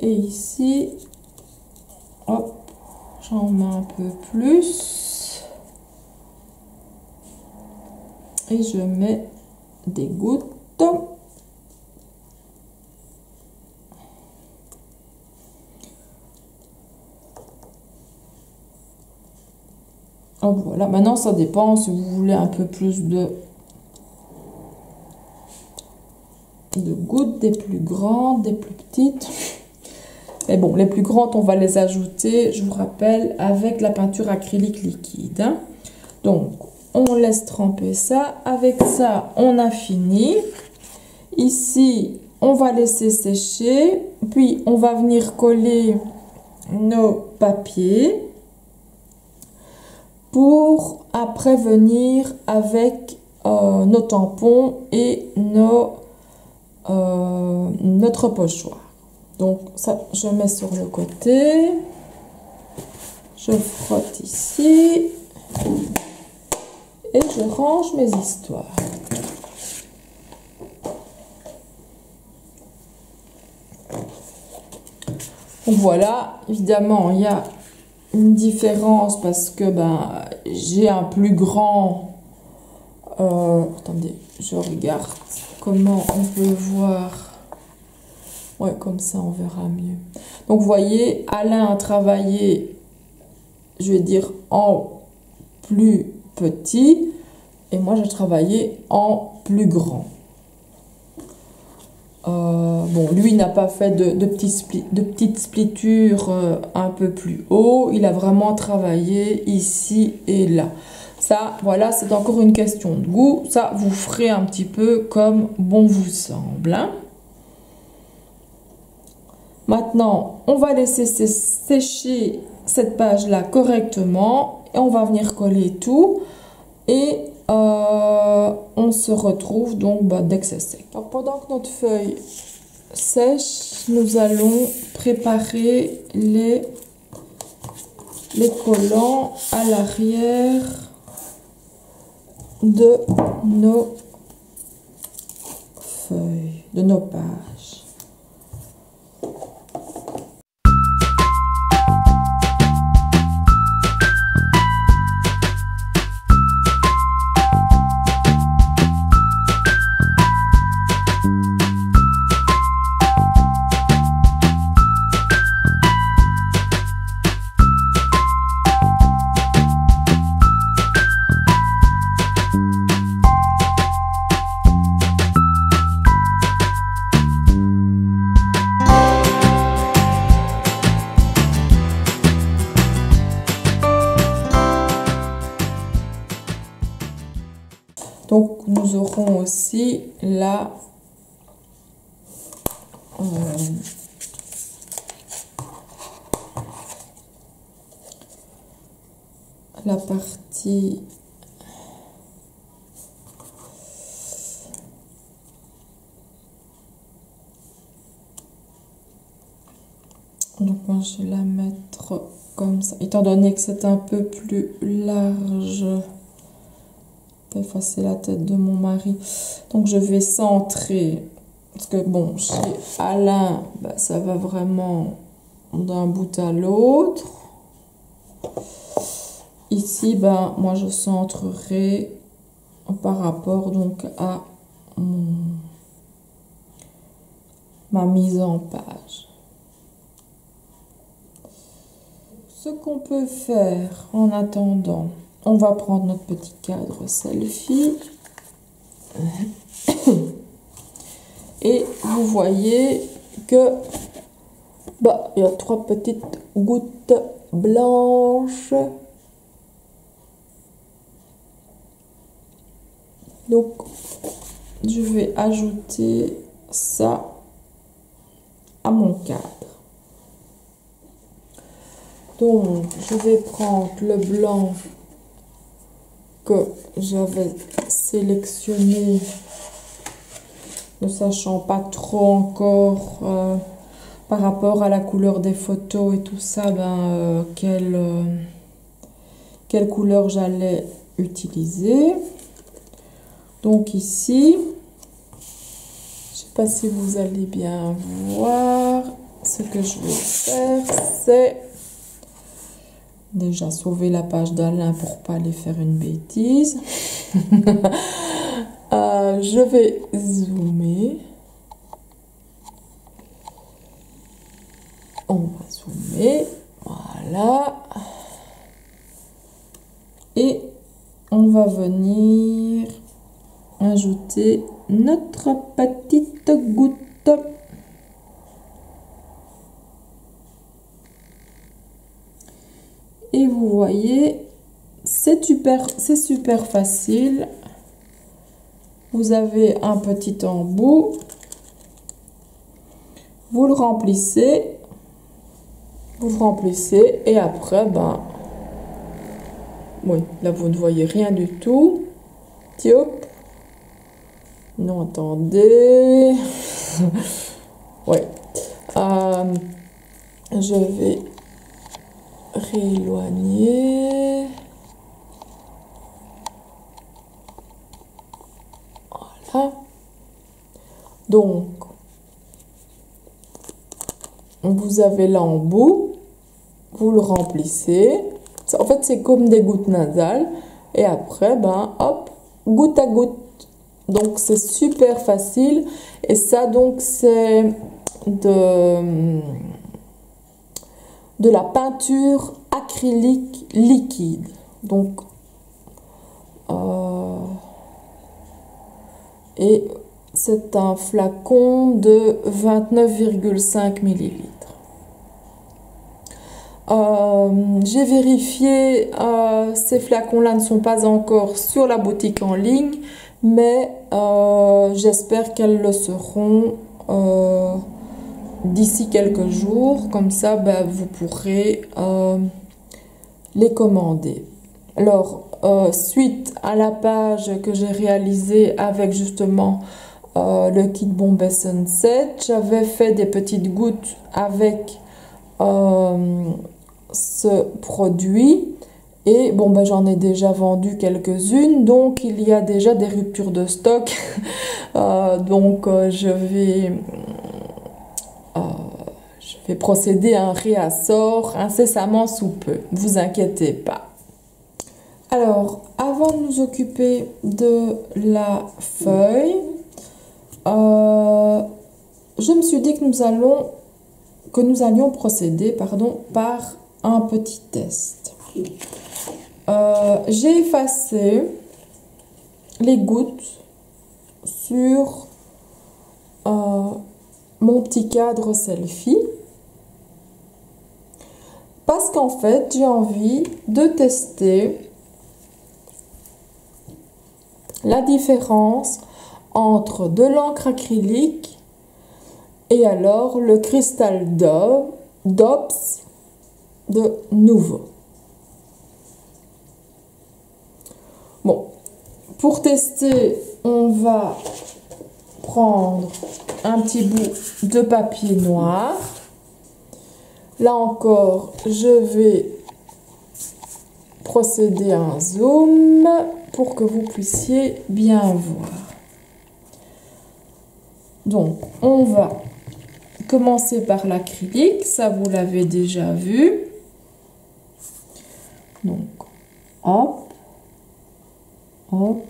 Et ici, hop, j'en mets un peu plus. Et je mets des gouttes. Hop, voilà, maintenant ça dépend si vous voulez un peu plus de gouttes, des plus grandes, des plus petites. Mais bon, les plus grandes, on va les ajouter, je vous rappelle, avec la peinture acrylique liquide. Hein. Donc, on laisse tremper ça. Avec ça, on a fini. Ici, on va laisser sécher. Puis, on va venir coller nos papiers. Pour après venir avec nos tampons et notre pochoir. Donc ça, je mets sur le côté. Je frotte ici. Et je range mes histoires. Donc voilà, évidemment, il y a une différence parce que ben, j'ai un plus grand... attendez, je regarde comment on peut voir. Ouais, comme ça, on verra mieux. Donc, vous voyez, Alain a travaillé, je vais dire, en plus petit. Et moi, j'ai travaillé en plus grand. Bon, lui n'a pas fait de petites splitures un peu plus haut. Il a vraiment travaillé ici et là. Ça, voilà, c'est encore une question de goût. Ça, vous ferez un petit peu comme bon vous semble. Hein. Maintenant, on va laisser sécher cette page-là correctement. Et on va venir coller tout. Et on se retrouve donc dès que c'est sec. Alors, pendant que notre feuille sèche, nous allons préparer les collants à l'arrière de nos feuilles, de nos pages. Donc, nous aurons aussi la partie donc moi je vais la mettre comme ça, étant donné que c'est un peu plus large. Effacer la tête de mon mari. Donc je vais centrer. Parce que bon, chez Alain, ben, ça va vraiment d'un bout à l'autre. Ici, ben, moi je centrerai par rapport donc à ma mise en page. Ce qu'on peut faire en attendant, on va prendre notre petit cadre selfie. Et vous voyez que il y a 3 petites gouttes blanches. Donc, je vais ajouter ça à mon cadre. Donc, je vais prendre le blanc que j'avais sélectionné, ne sachant pas trop encore par rapport à la couleur des photos et tout ça, quelle couleur j'allais utiliser. Donc ici, je sais pas si vous allez bien voir, ce que je vais faire, c'est déjà sauver la page d'Alain pour pas aller faire une bêtise. Je vais zoomer. On va zoomer, voilà. Et on va venir ajouter notre petite goutte. Et vous voyez, c'est super facile. Vous avez un petit embout, vous le remplissez et après, oui, là vous ne voyez rien du tout. Tiop. Non, attendez. Ouais. Je vais rééloigner. Voilà. Donc, vous avez l'embout, vous le remplissez. En fait, c'est comme des gouttes nasales. Et après, hop, goutte à goutte. Donc, c'est super facile. Et ça, donc, c'est de la peinture acrylique liquide. Donc, et c'est un flacon de 29,5 millilitres. J'ai vérifié, ces flacons-là ne sont pas encore sur la boutique en ligne, mais j'espère qu'elles le seront d'ici quelques jours. Comme ça, vous pourrez les commander. Alors, suite à la page que j'ai réalisée avec justement le kit Bombay Sunset, j'avais fait des petites gouttes avec ce produit et j'en ai déjà vendu quelques-unes, donc il y a déjà des ruptures de stock. Je vais procéder à un réassort incessamment sous peu, ne vous inquiétez pas. Alors, avant de nous occuper de la feuille, je me suis dit que nous allions procéder par un petit test. J'ai effacé les gouttes sur mon petit cadre selfie parce qu'en fait, j'ai envie de tester la différence entre de l'encre acrylique et alors le cristal d'Obs de Nouveau. Bon, pour tester, on va prendre un petit bout de papier noir. Là encore, je vais procéder à un zoom pour que vous puissiez bien voir. Donc, on va commencer par l'acrylique, ça vous l'avez déjà vu. Donc, hop, hop.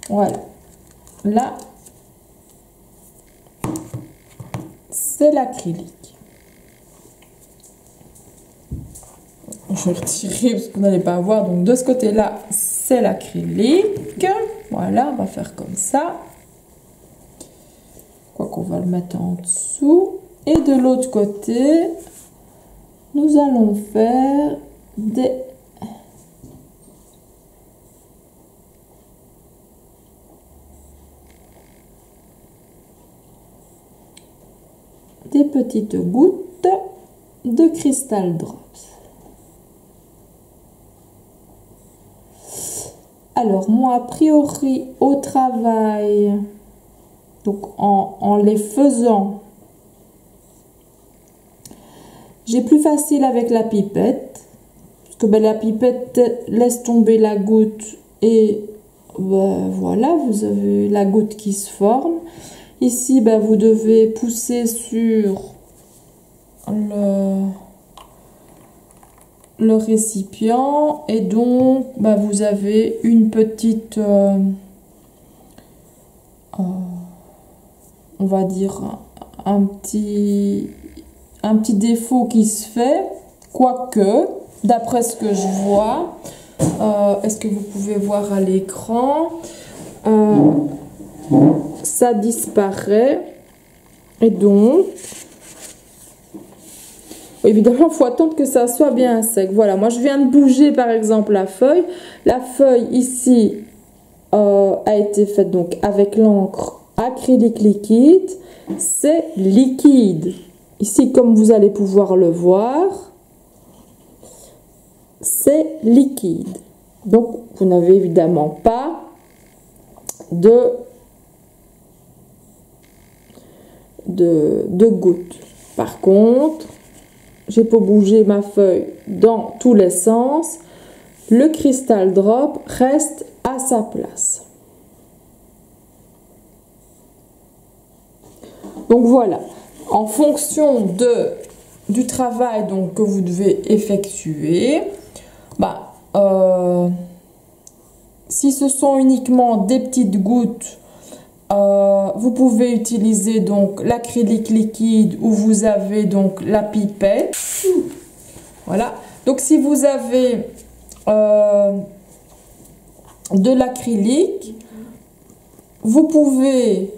Voilà. Là, c'est l'acrylique. Je vais retirer parce que vous n'allez pas voir. Donc de ce côté-là, c'est l'acrylique. Voilà, on va faire comme ça. Quoi qu'on va le mettre en dessous. Et de l'autre côté, nous allons faire des petites gouttes de Crystal Drops. Alors moi, a priori, au travail, donc en les faisant, j'ai plus facile avec la pipette, parce que la pipette laisse tomber la goutte et voilà, vous avez la goutte qui se forme. Ici, vous devez pousser sur le récipient et donc vous avez une petite on va dire un petit défaut qui se fait, quoique d'après ce que je vois, est-ce que vous pouvez voir à l'écran, ça disparaît et donc évidemment il faut attendre que ça soit bien sec. Voilà, moi je viens de bouger par exemple la feuille ici a été faite donc avec l'encre acrylique liquide, c'est liquide ici comme vous allez pouvoir le voir, c'est liquide, donc vous n'avez évidemment pas de gouttes. Par contre, j'ai pas bougé ma feuille dans tous les sens, le Crystal Drop reste à sa place. Donc voilà, en fonction du travail donc que vous devez effectuer, si ce sont uniquement des petites gouttes, vous pouvez utiliser donc l'acrylique liquide où vous avez donc la pipette. Voilà, donc si vous avez de l'acrylique, vous pouvez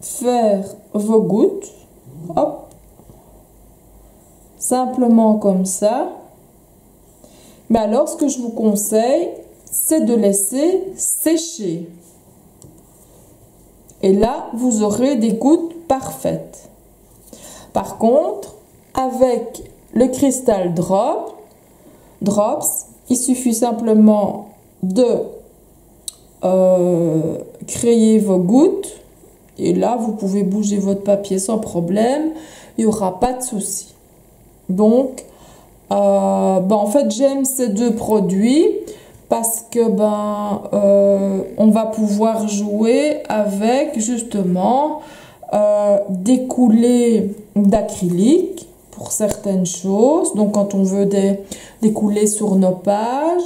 faire vos gouttes, hop, simplement comme ça. Mais alors ce que je vous conseille, c'est de laisser sécher. Et là, vous aurez des gouttes parfaites. Par contre, avec le Crystal Drops, il suffit simplement de créer vos gouttes. Et là, vous pouvez bouger votre papier sans problème. Il n'y aura pas de souci. Donc, en fait, j'aime ces deux produits. Parce que on va pouvoir jouer avec justement des coulées d'acrylique pour certaines choses. Donc quand on veut des coulées sur nos pages,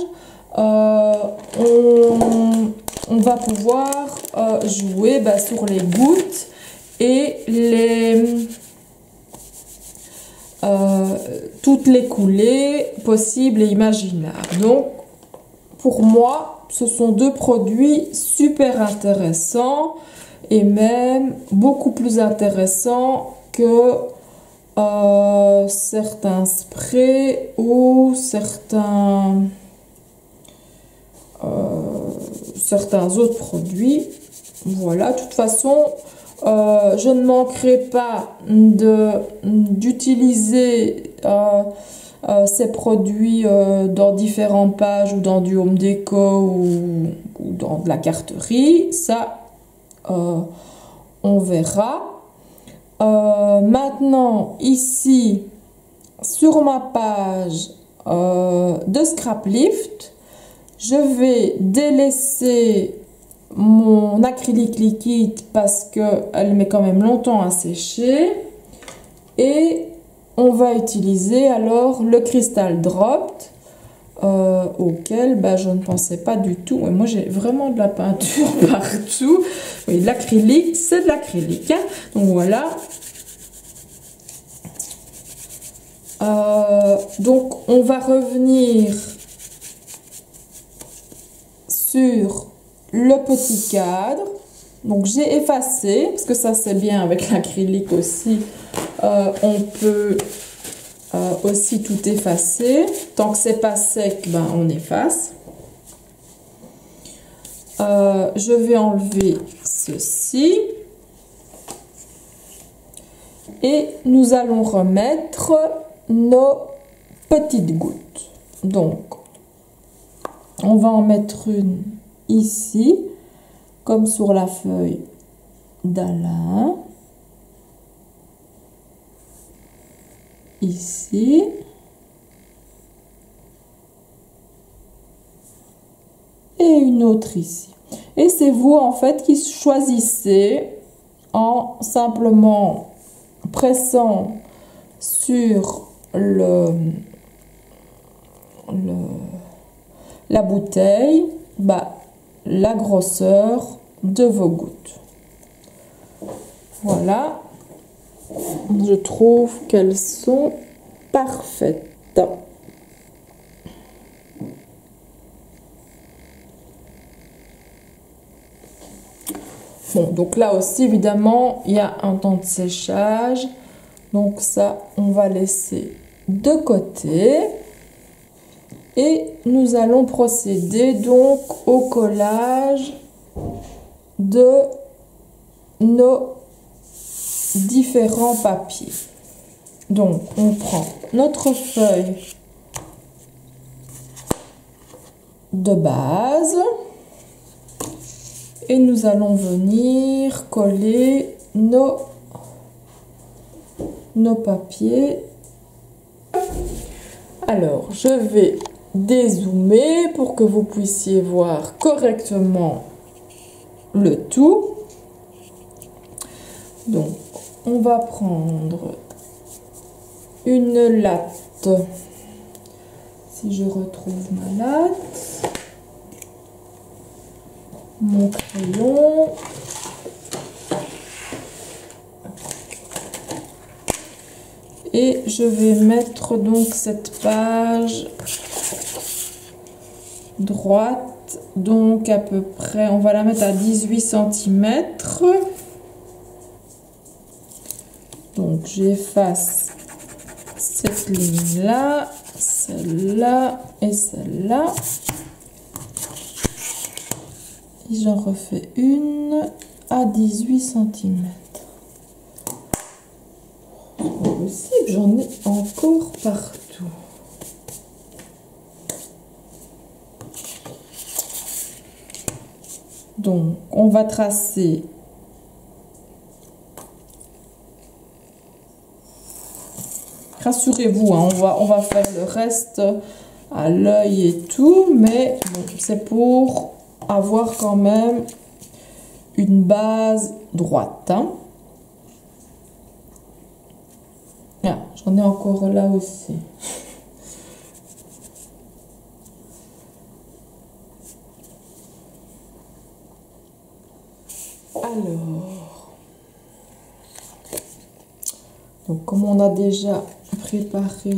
on va pouvoir jouer sur les gouttes et toutes les coulées possibles et imaginables. Donc pour moi, ce sont deux produits super intéressants et même beaucoup plus intéressants que certains sprays ou certains autres produits. Voilà, de toute façon, je ne manquerai pas d'utiliser ces produits dans différentes pages ou dans du home déco ou dans de la carterie. Ça, on verra. Maintenant, ici, sur ma page de Scraplift, je vais délaisser mon acrylique liquide parce qu'elle met quand même longtemps à sécher. Et on va utiliser alors le Crystal Drop auquel je ne pensais pas du tout. Et moi j'ai vraiment de la peinture partout. Oui, de l'acrylique, c'est de l'acrylique. Hein. Donc voilà, Donc on va revenir sur le petit cadre. Donc j'ai effacé, parce que ça c'est bien avec l'acrylique aussi, on peut aussi tout effacer. Tant que c'est pas sec, ben, on efface. Je vais enlever ceci. Et nous allons remettre nos petites gouttes. Donc, on va en mettre une ici, comme sur la feuille d'Alain. Ici. Et une autre ici. Et c'est vous en fait qui choisissez en simplement pressant sur la bouteille, bah, la grosseur de vos gouttes. Voilà, je trouve qu'elles sont parfaites. Bon, donc là aussi, évidemment, il y a un temps de séchage. Donc ça, on va laisser de côté. Et nous allons procéder donc au collage de nos différents papiers. Donc, on prend notre feuille de base. Et nous allons venir coller nos papiers. Alors, je vais dézoomer pour que vous puissiez voir correctement le tout. Donc, on va prendre une latte. Si je retrouve ma latte. Mon crayon. Et je vais mettre donc cette page droite, donc à peu près, on va la mettre à 18 cm. Donc j'efface cette ligne-là, celle-là et celle-là. J'en refais une à 18 cm. C'est pas possible, j'en ai encore partout. Donc, on va tracer rassurez-vous, hein, on va faire le reste à l'œil et tout, mais bon, c'est pour avoir quand même une base droite. Hein. Ah, j'en ai encore là aussi. Alors, donc comme on a déjà préparé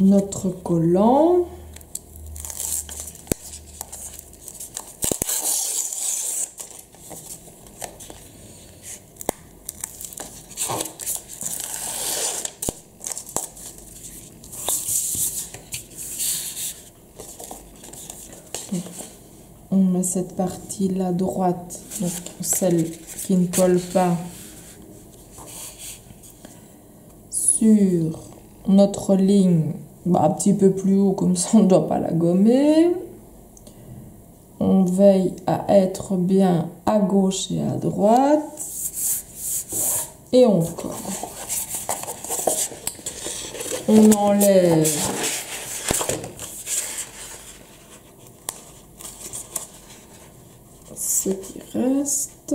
notre collant, on met cette partie là droite, donc celle qui ne colle pas, sur notre ligne, un petit peu plus haut, comme ça on ne doit pas la gommer. On veille à être bien à gauche et à droite. Et on colle. On enlève ce qui reste.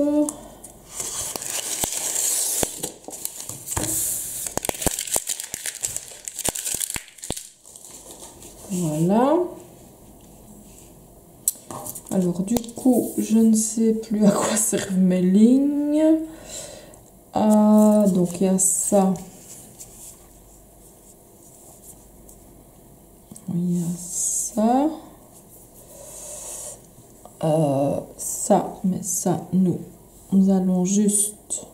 Voilà. Alors du coup, je ne sais plus à quoi servent mes lignes. Donc il y a ça. Il y a ça. Ça, mais ça, nous allons juste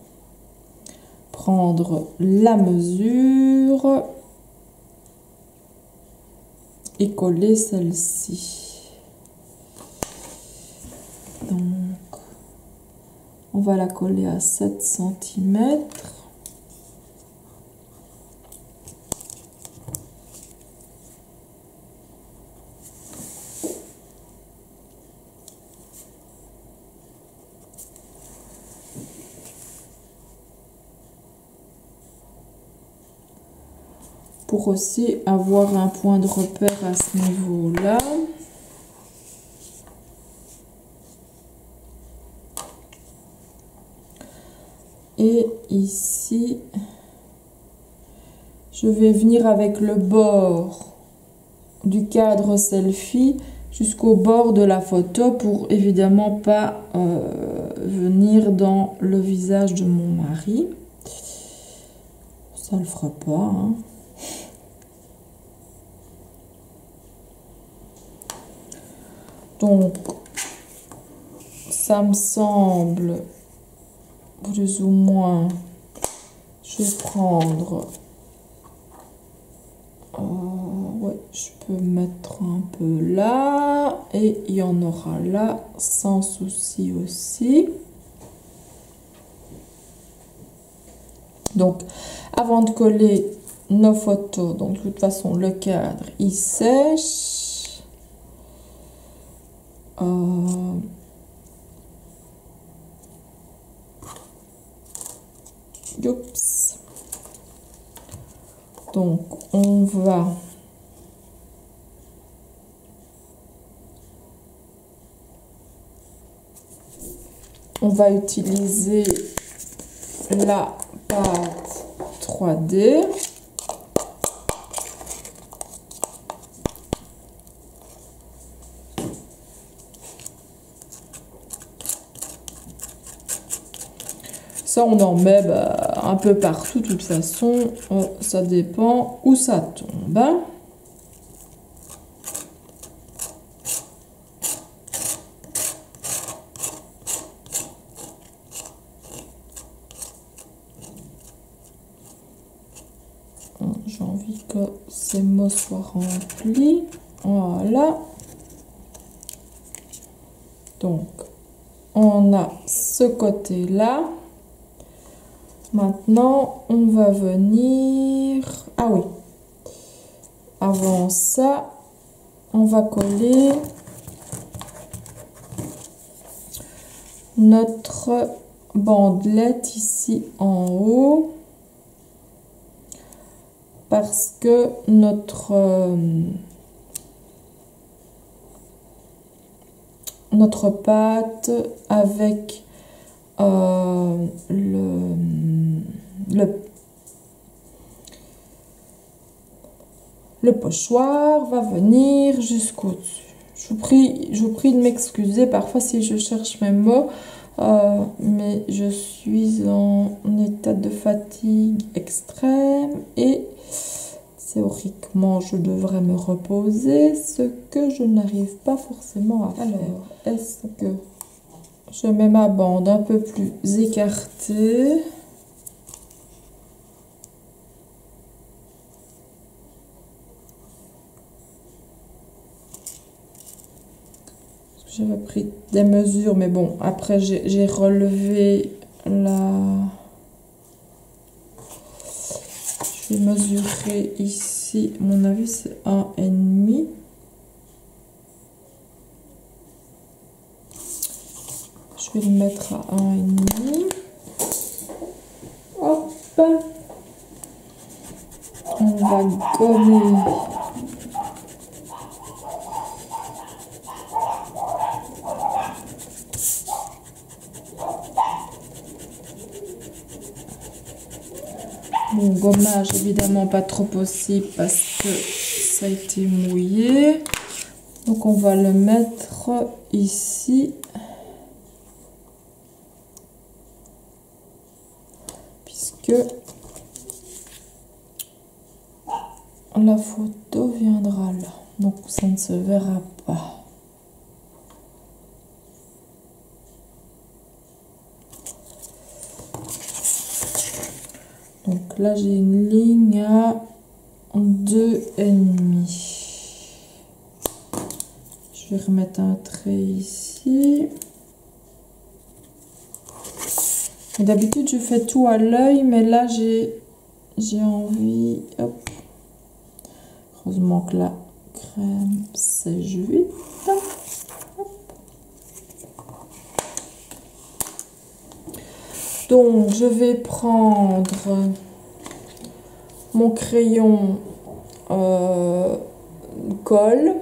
prendre la mesure et coller celle-ci. Donc, on va la coller à 7 cm. Pour aussi avoir un point de repère à ce niveau-là. Et ici, je vais venir avec le bord du cadre selfie jusqu'au bord de la photo pour évidemment pas venir dans le visage de mon mari. Ça le fera pas, hein. Donc, ça me semble plus ou moins, je vais prendre, ouais, je peux mettre un peu là, et il y en aura là, sans souci aussi. Donc, avant de coller nos photos, donc de toute façon, le cadre, il sèche. Oups. Donc, on va utiliser la pâte 3D. Ça, on en met un peu partout, de toute façon, ça dépend où ça tombe. Hein. J'ai envie que ces mots soient remplis. Voilà. Donc, on a ce côté-là. Maintenant, on va venir... Ah oui. Avant ça, on va coller notre bandelette ici en haut. Parce que notre pâte avec le pochoir va venir jusqu'au dessus. Je vous prie de m'excuser parfois si je cherche mes mots, mais je suis en état de fatigue extrême et théoriquement je devrais me reposer, ce que je n'arrive pas forcément à faire. Alors, est-ce que je mets ma bande un peu plus écartée? J'avais pris des mesures, mais bon, après j'ai relevé la... Je vais mesurer ici, à mon avis c'est 1,5. Je vais le mettre à 1,5. Hop. On va gommer. Bon, gommage évidemment pas trop possible parce que ça a été mouillé. Donc on va le mettre ici. Puisque la photo viendra là, donc ça ne se verra pas. Donc là j'ai une ligne à 2,5. Je vais remettre un trait ici. D'habitude je fais tout à l'œil, mais là j'ai envie, hop. Heureusement que la crème sèche vite. Donc je vais prendre mon crayon colle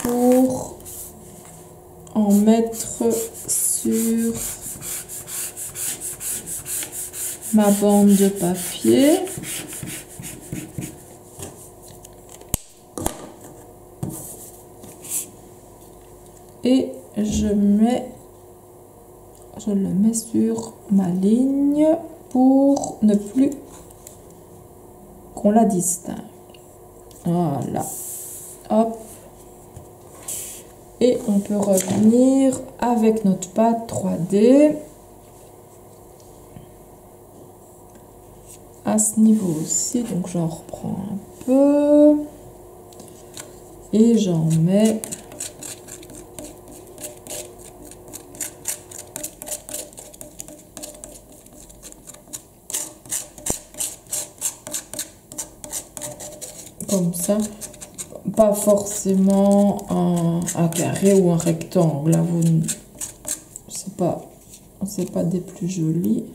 pour en mettre sur ma bande de papier. Et je le mets sur ma ligne pour ne plus qu'on la distingue. Voilà. Hop. Et on peut revenir avec notre pâte 3D à ce niveau aussi. Donc j'en reprends un peu et j'en mets comme ça. Pas forcément un carré ou un rectangle. Là, c'est pas des plus jolis.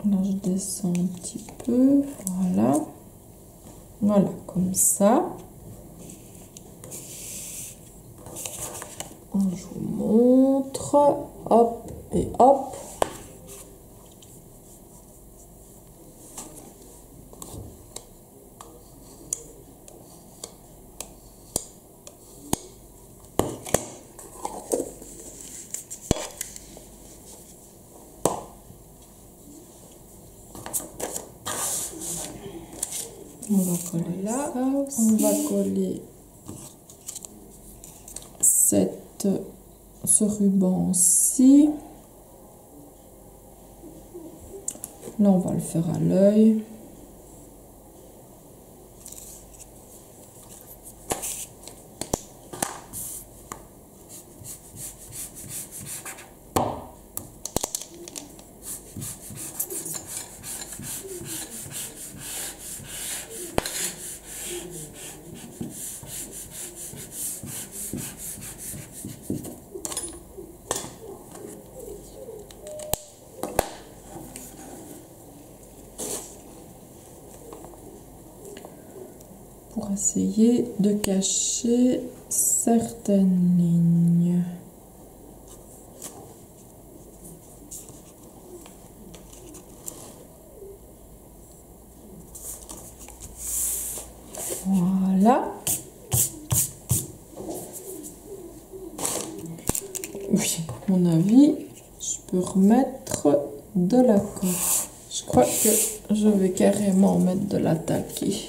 Là, je descends un petit peu. Voilà. Voilà, comme ça. Je vous montre. Hop et hop. On va coller là, on va coller ce ruban-ci. Là, on va le faire à l'œil. Pour essayer de cacher certaines lignes. Voilà. Oui, à mon avis, je peux remettre de la colle. Je crois que je vais carrément mettre de la taquille.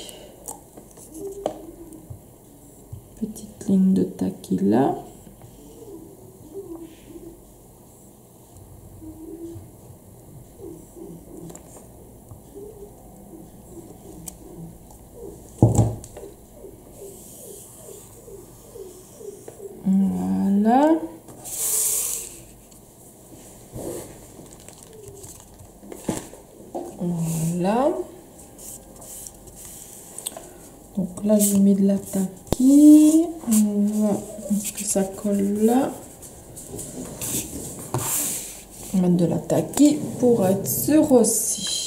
Petite ligne de taquille là. Voilà. Voilà. Donc là, j'ai mis de la taquille. On va, est-ce que ça colle là? On va mettre de la taquille pour être sûr aussi.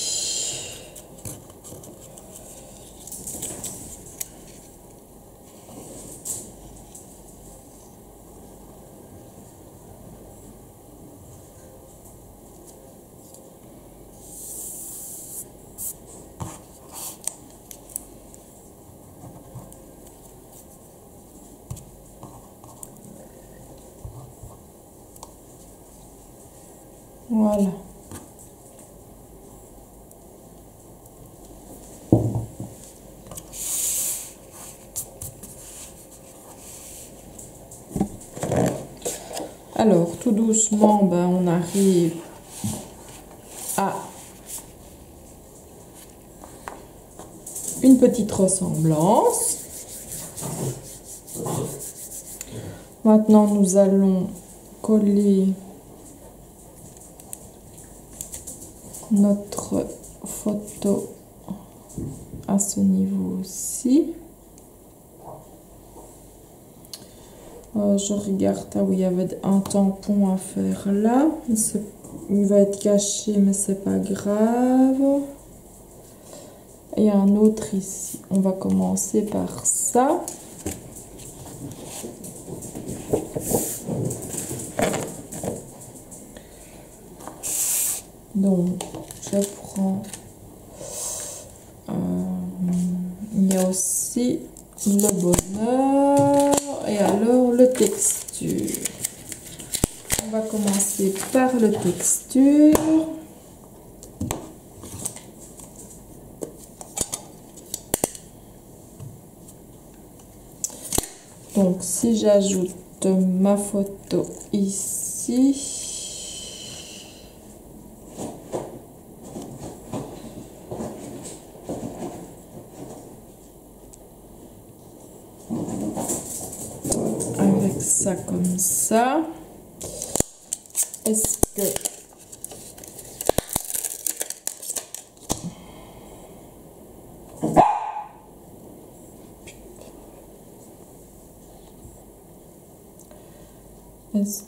Voilà. tout doucement, ben, on arrive à une petite ressemblance. Maintenant, nous allons coller notre photo à ce niveau-ci. Je regarde, ah oui, il y avait un tampon à faire là. Il va être caché, mais c'est pas grave. Et un autre ici. On va commencer par ça. Donc, je prends... il y a aussi le bonheur et alors le texture. On va commencer par le texture. Donc, si j'ajoute ma photo ici... ça comme ça, est-ce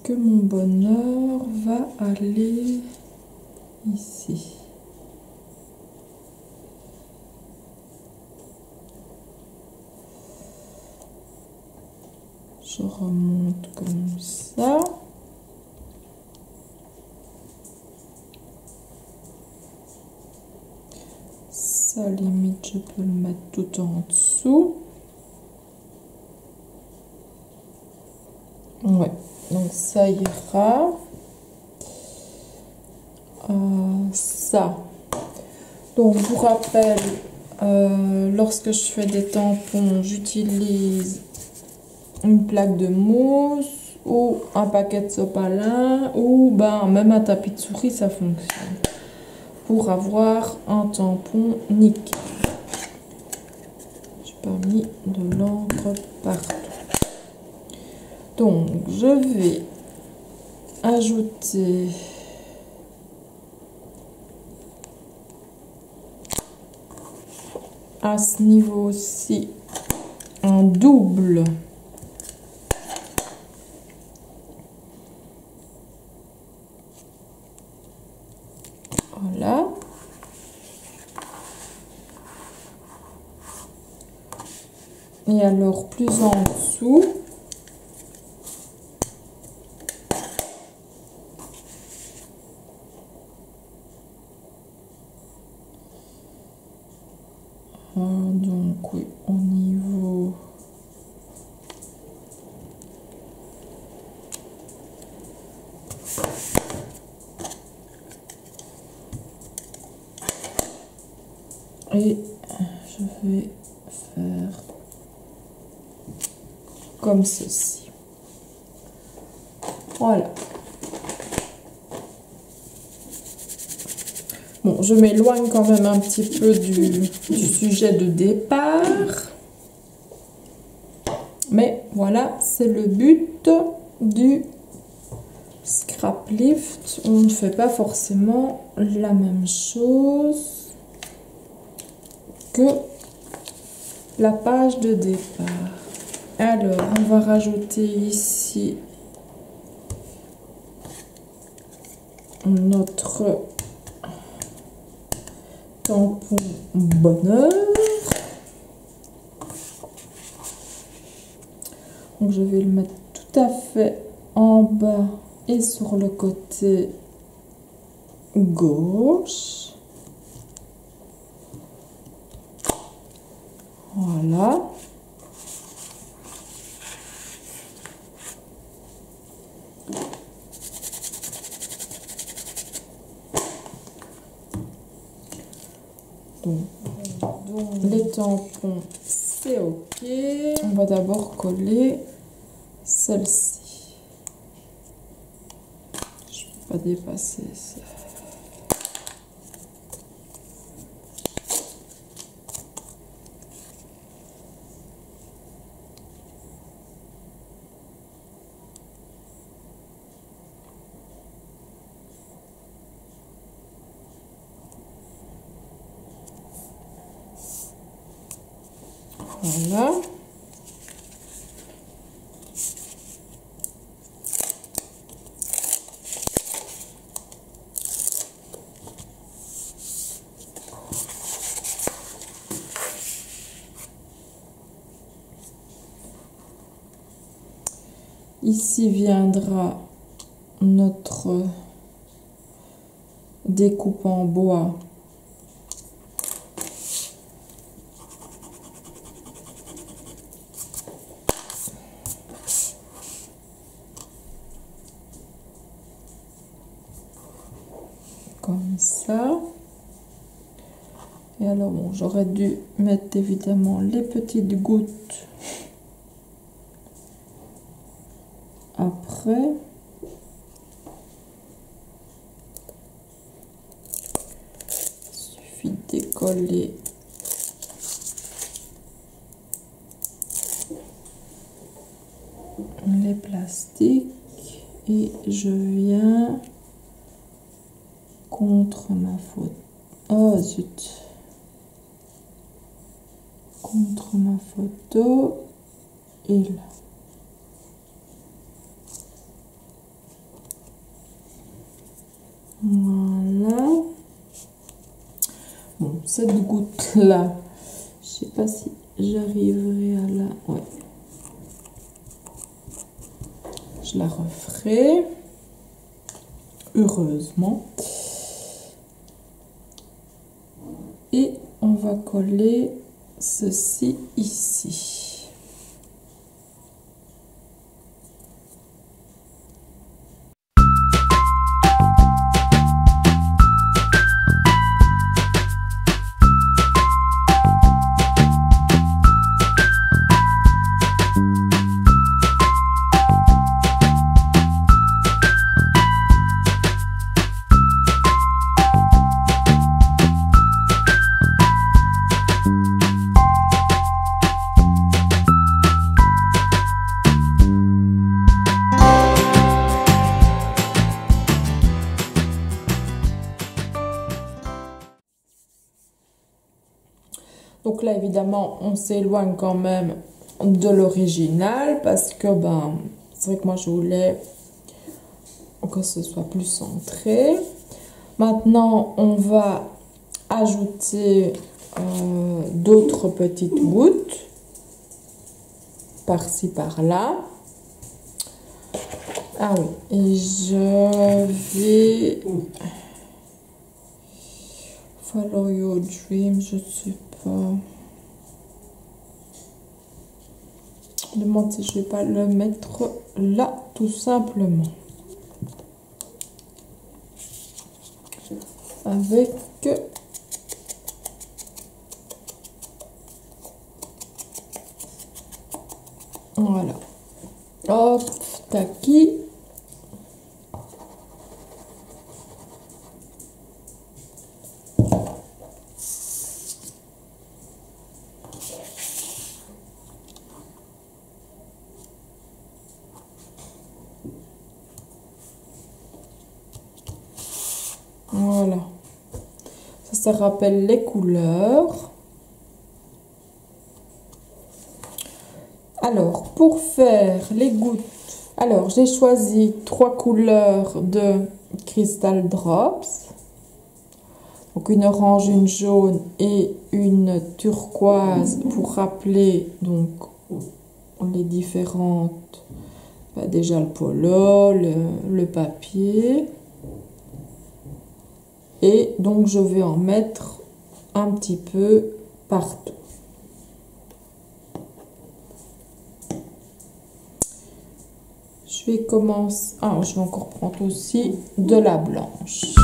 que mon bonheur va aller ici? Je remonte comme ça. Ça, limite, je peux le mettre tout en dessous. Ouais, donc ça ira. Ça. Donc, pour rappel, lorsque je fais des tampons, j'utilise une plaque de mousse ou un paquet de sopalin ou ben, même un tapis de souris, ça fonctionne pour avoir un tampon nickel. J'ai pas mis de l'encre partout. Donc je vais ajouter à ce niveau-ci un double. Voilà. Et alors plus en dessous, donc oui, au niveau et je vais faire comme ceci. Voilà. Bon, je m'éloigne quand même un petit peu du sujet de départ. Mais voilà, c'est le but du scrap lift. On ne fait pas forcément la même chose que la page de départ. Alors, on va rajouter ici notre tampon bonheur. Donc, je vais le mettre tout à fait en bas et sur le côté gauche. Voilà. Donc, les tampons, c'est ok. On va d'abord coller celle-ci. Pas dépasser ça. Voilà. Ici viendra notre découpe en bois. Comme ça. Et alors bon, j'aurais dû mettre évidemment les petites gouttes après. Il suffit de décoller les plastiques et je viens contre ma photo. Oh zut! Contre ma photo et là. Voilà. Bon, cette goutte là, je sais pas si j'arriverai à la. Ouais. Je la referai. Heureusement. Et on va coller ceci ici. Donc là, évidemment, on s'éloigne quand même de l'original parce que, ben, c'est vrai que moi, je voulais que ce soit plus centré. Maintenant, on va ajouter d'autres petites gouttes par-ci, par-là. Ah oui, et je vais... Follow your dream, je ne sais pas. Je me demande si je vais pas le mettre là, tout simplement. Avec... Voilà. Hop, taki. Voilà. Ça rappelle les couleurs. Alors, pour faire les gouttes, alors j'ai choisi 3 couleurs de Crystal Drops. Donc une orange, une jaune et une turquoise pour rappeler donc les différentes, bah, déjà le polo, le papier. Et donc je vais en mettre un petit peu partout. Je vais commencer. Ah, je vais encore prendre aussi de la blanche.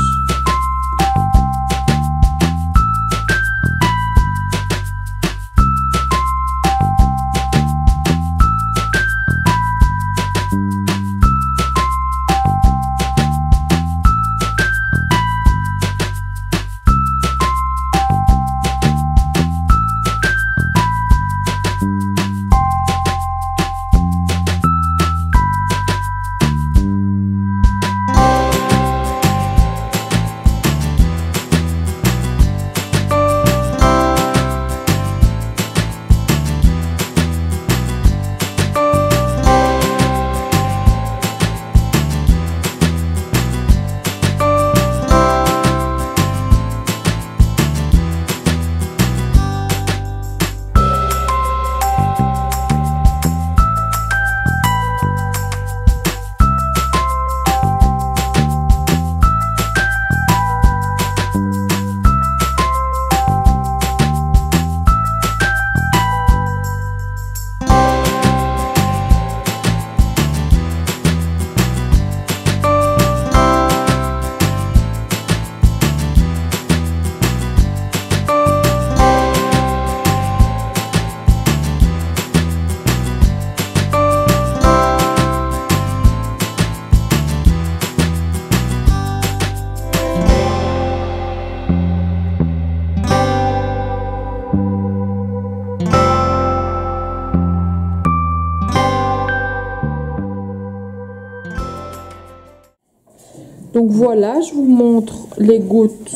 voilà, je vous montre les gouttes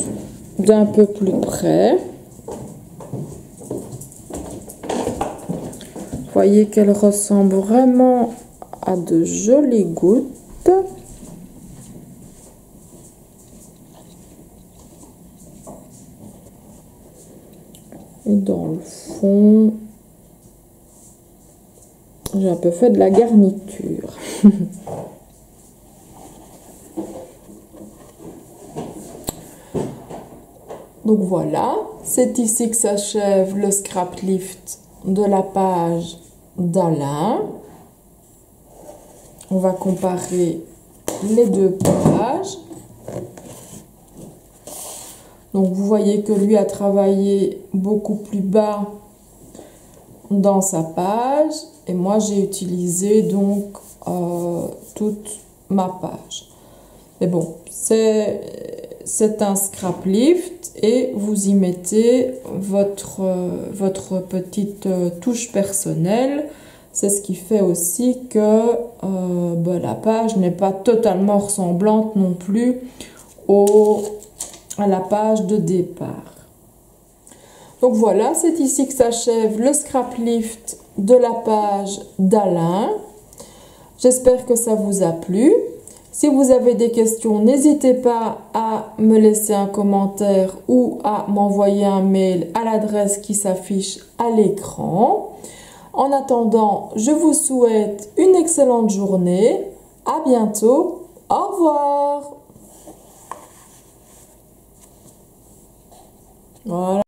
d'un peu plus près. Vous voyez qu'elles ressemblent vraiment à de jolies gouttes. Et dans le fond, j'ai un peu fait de la garniture. Donc voilà, c'est ici que s'achève le scrap lift de la page d'Alain. On va comparer les deux pages. Donc vous voyez que lui a travaillé beaucoup plus bas dans sa page et moi j'ai utilisé donc toute ma page. Mais bon, c'est un scrap lift et vous y mettez votre petite touche personnelle. C'est ce qui fait aussi que la page n'est pas totalement ressemblante non plus à la page de départ. Donc voilà, c'est ici que s'achève le scrap lift de la page d'Alain. J'espère que ça vous a plu. Si vous avez des questions, n'hésitez pas à me laisser un commentaire ou à m'envoyer un mail à l'adresse qui s'affiche à l'écran. En attendant, je vous souhaite une excellente journée. À bientôt. Au revoir. Voilà.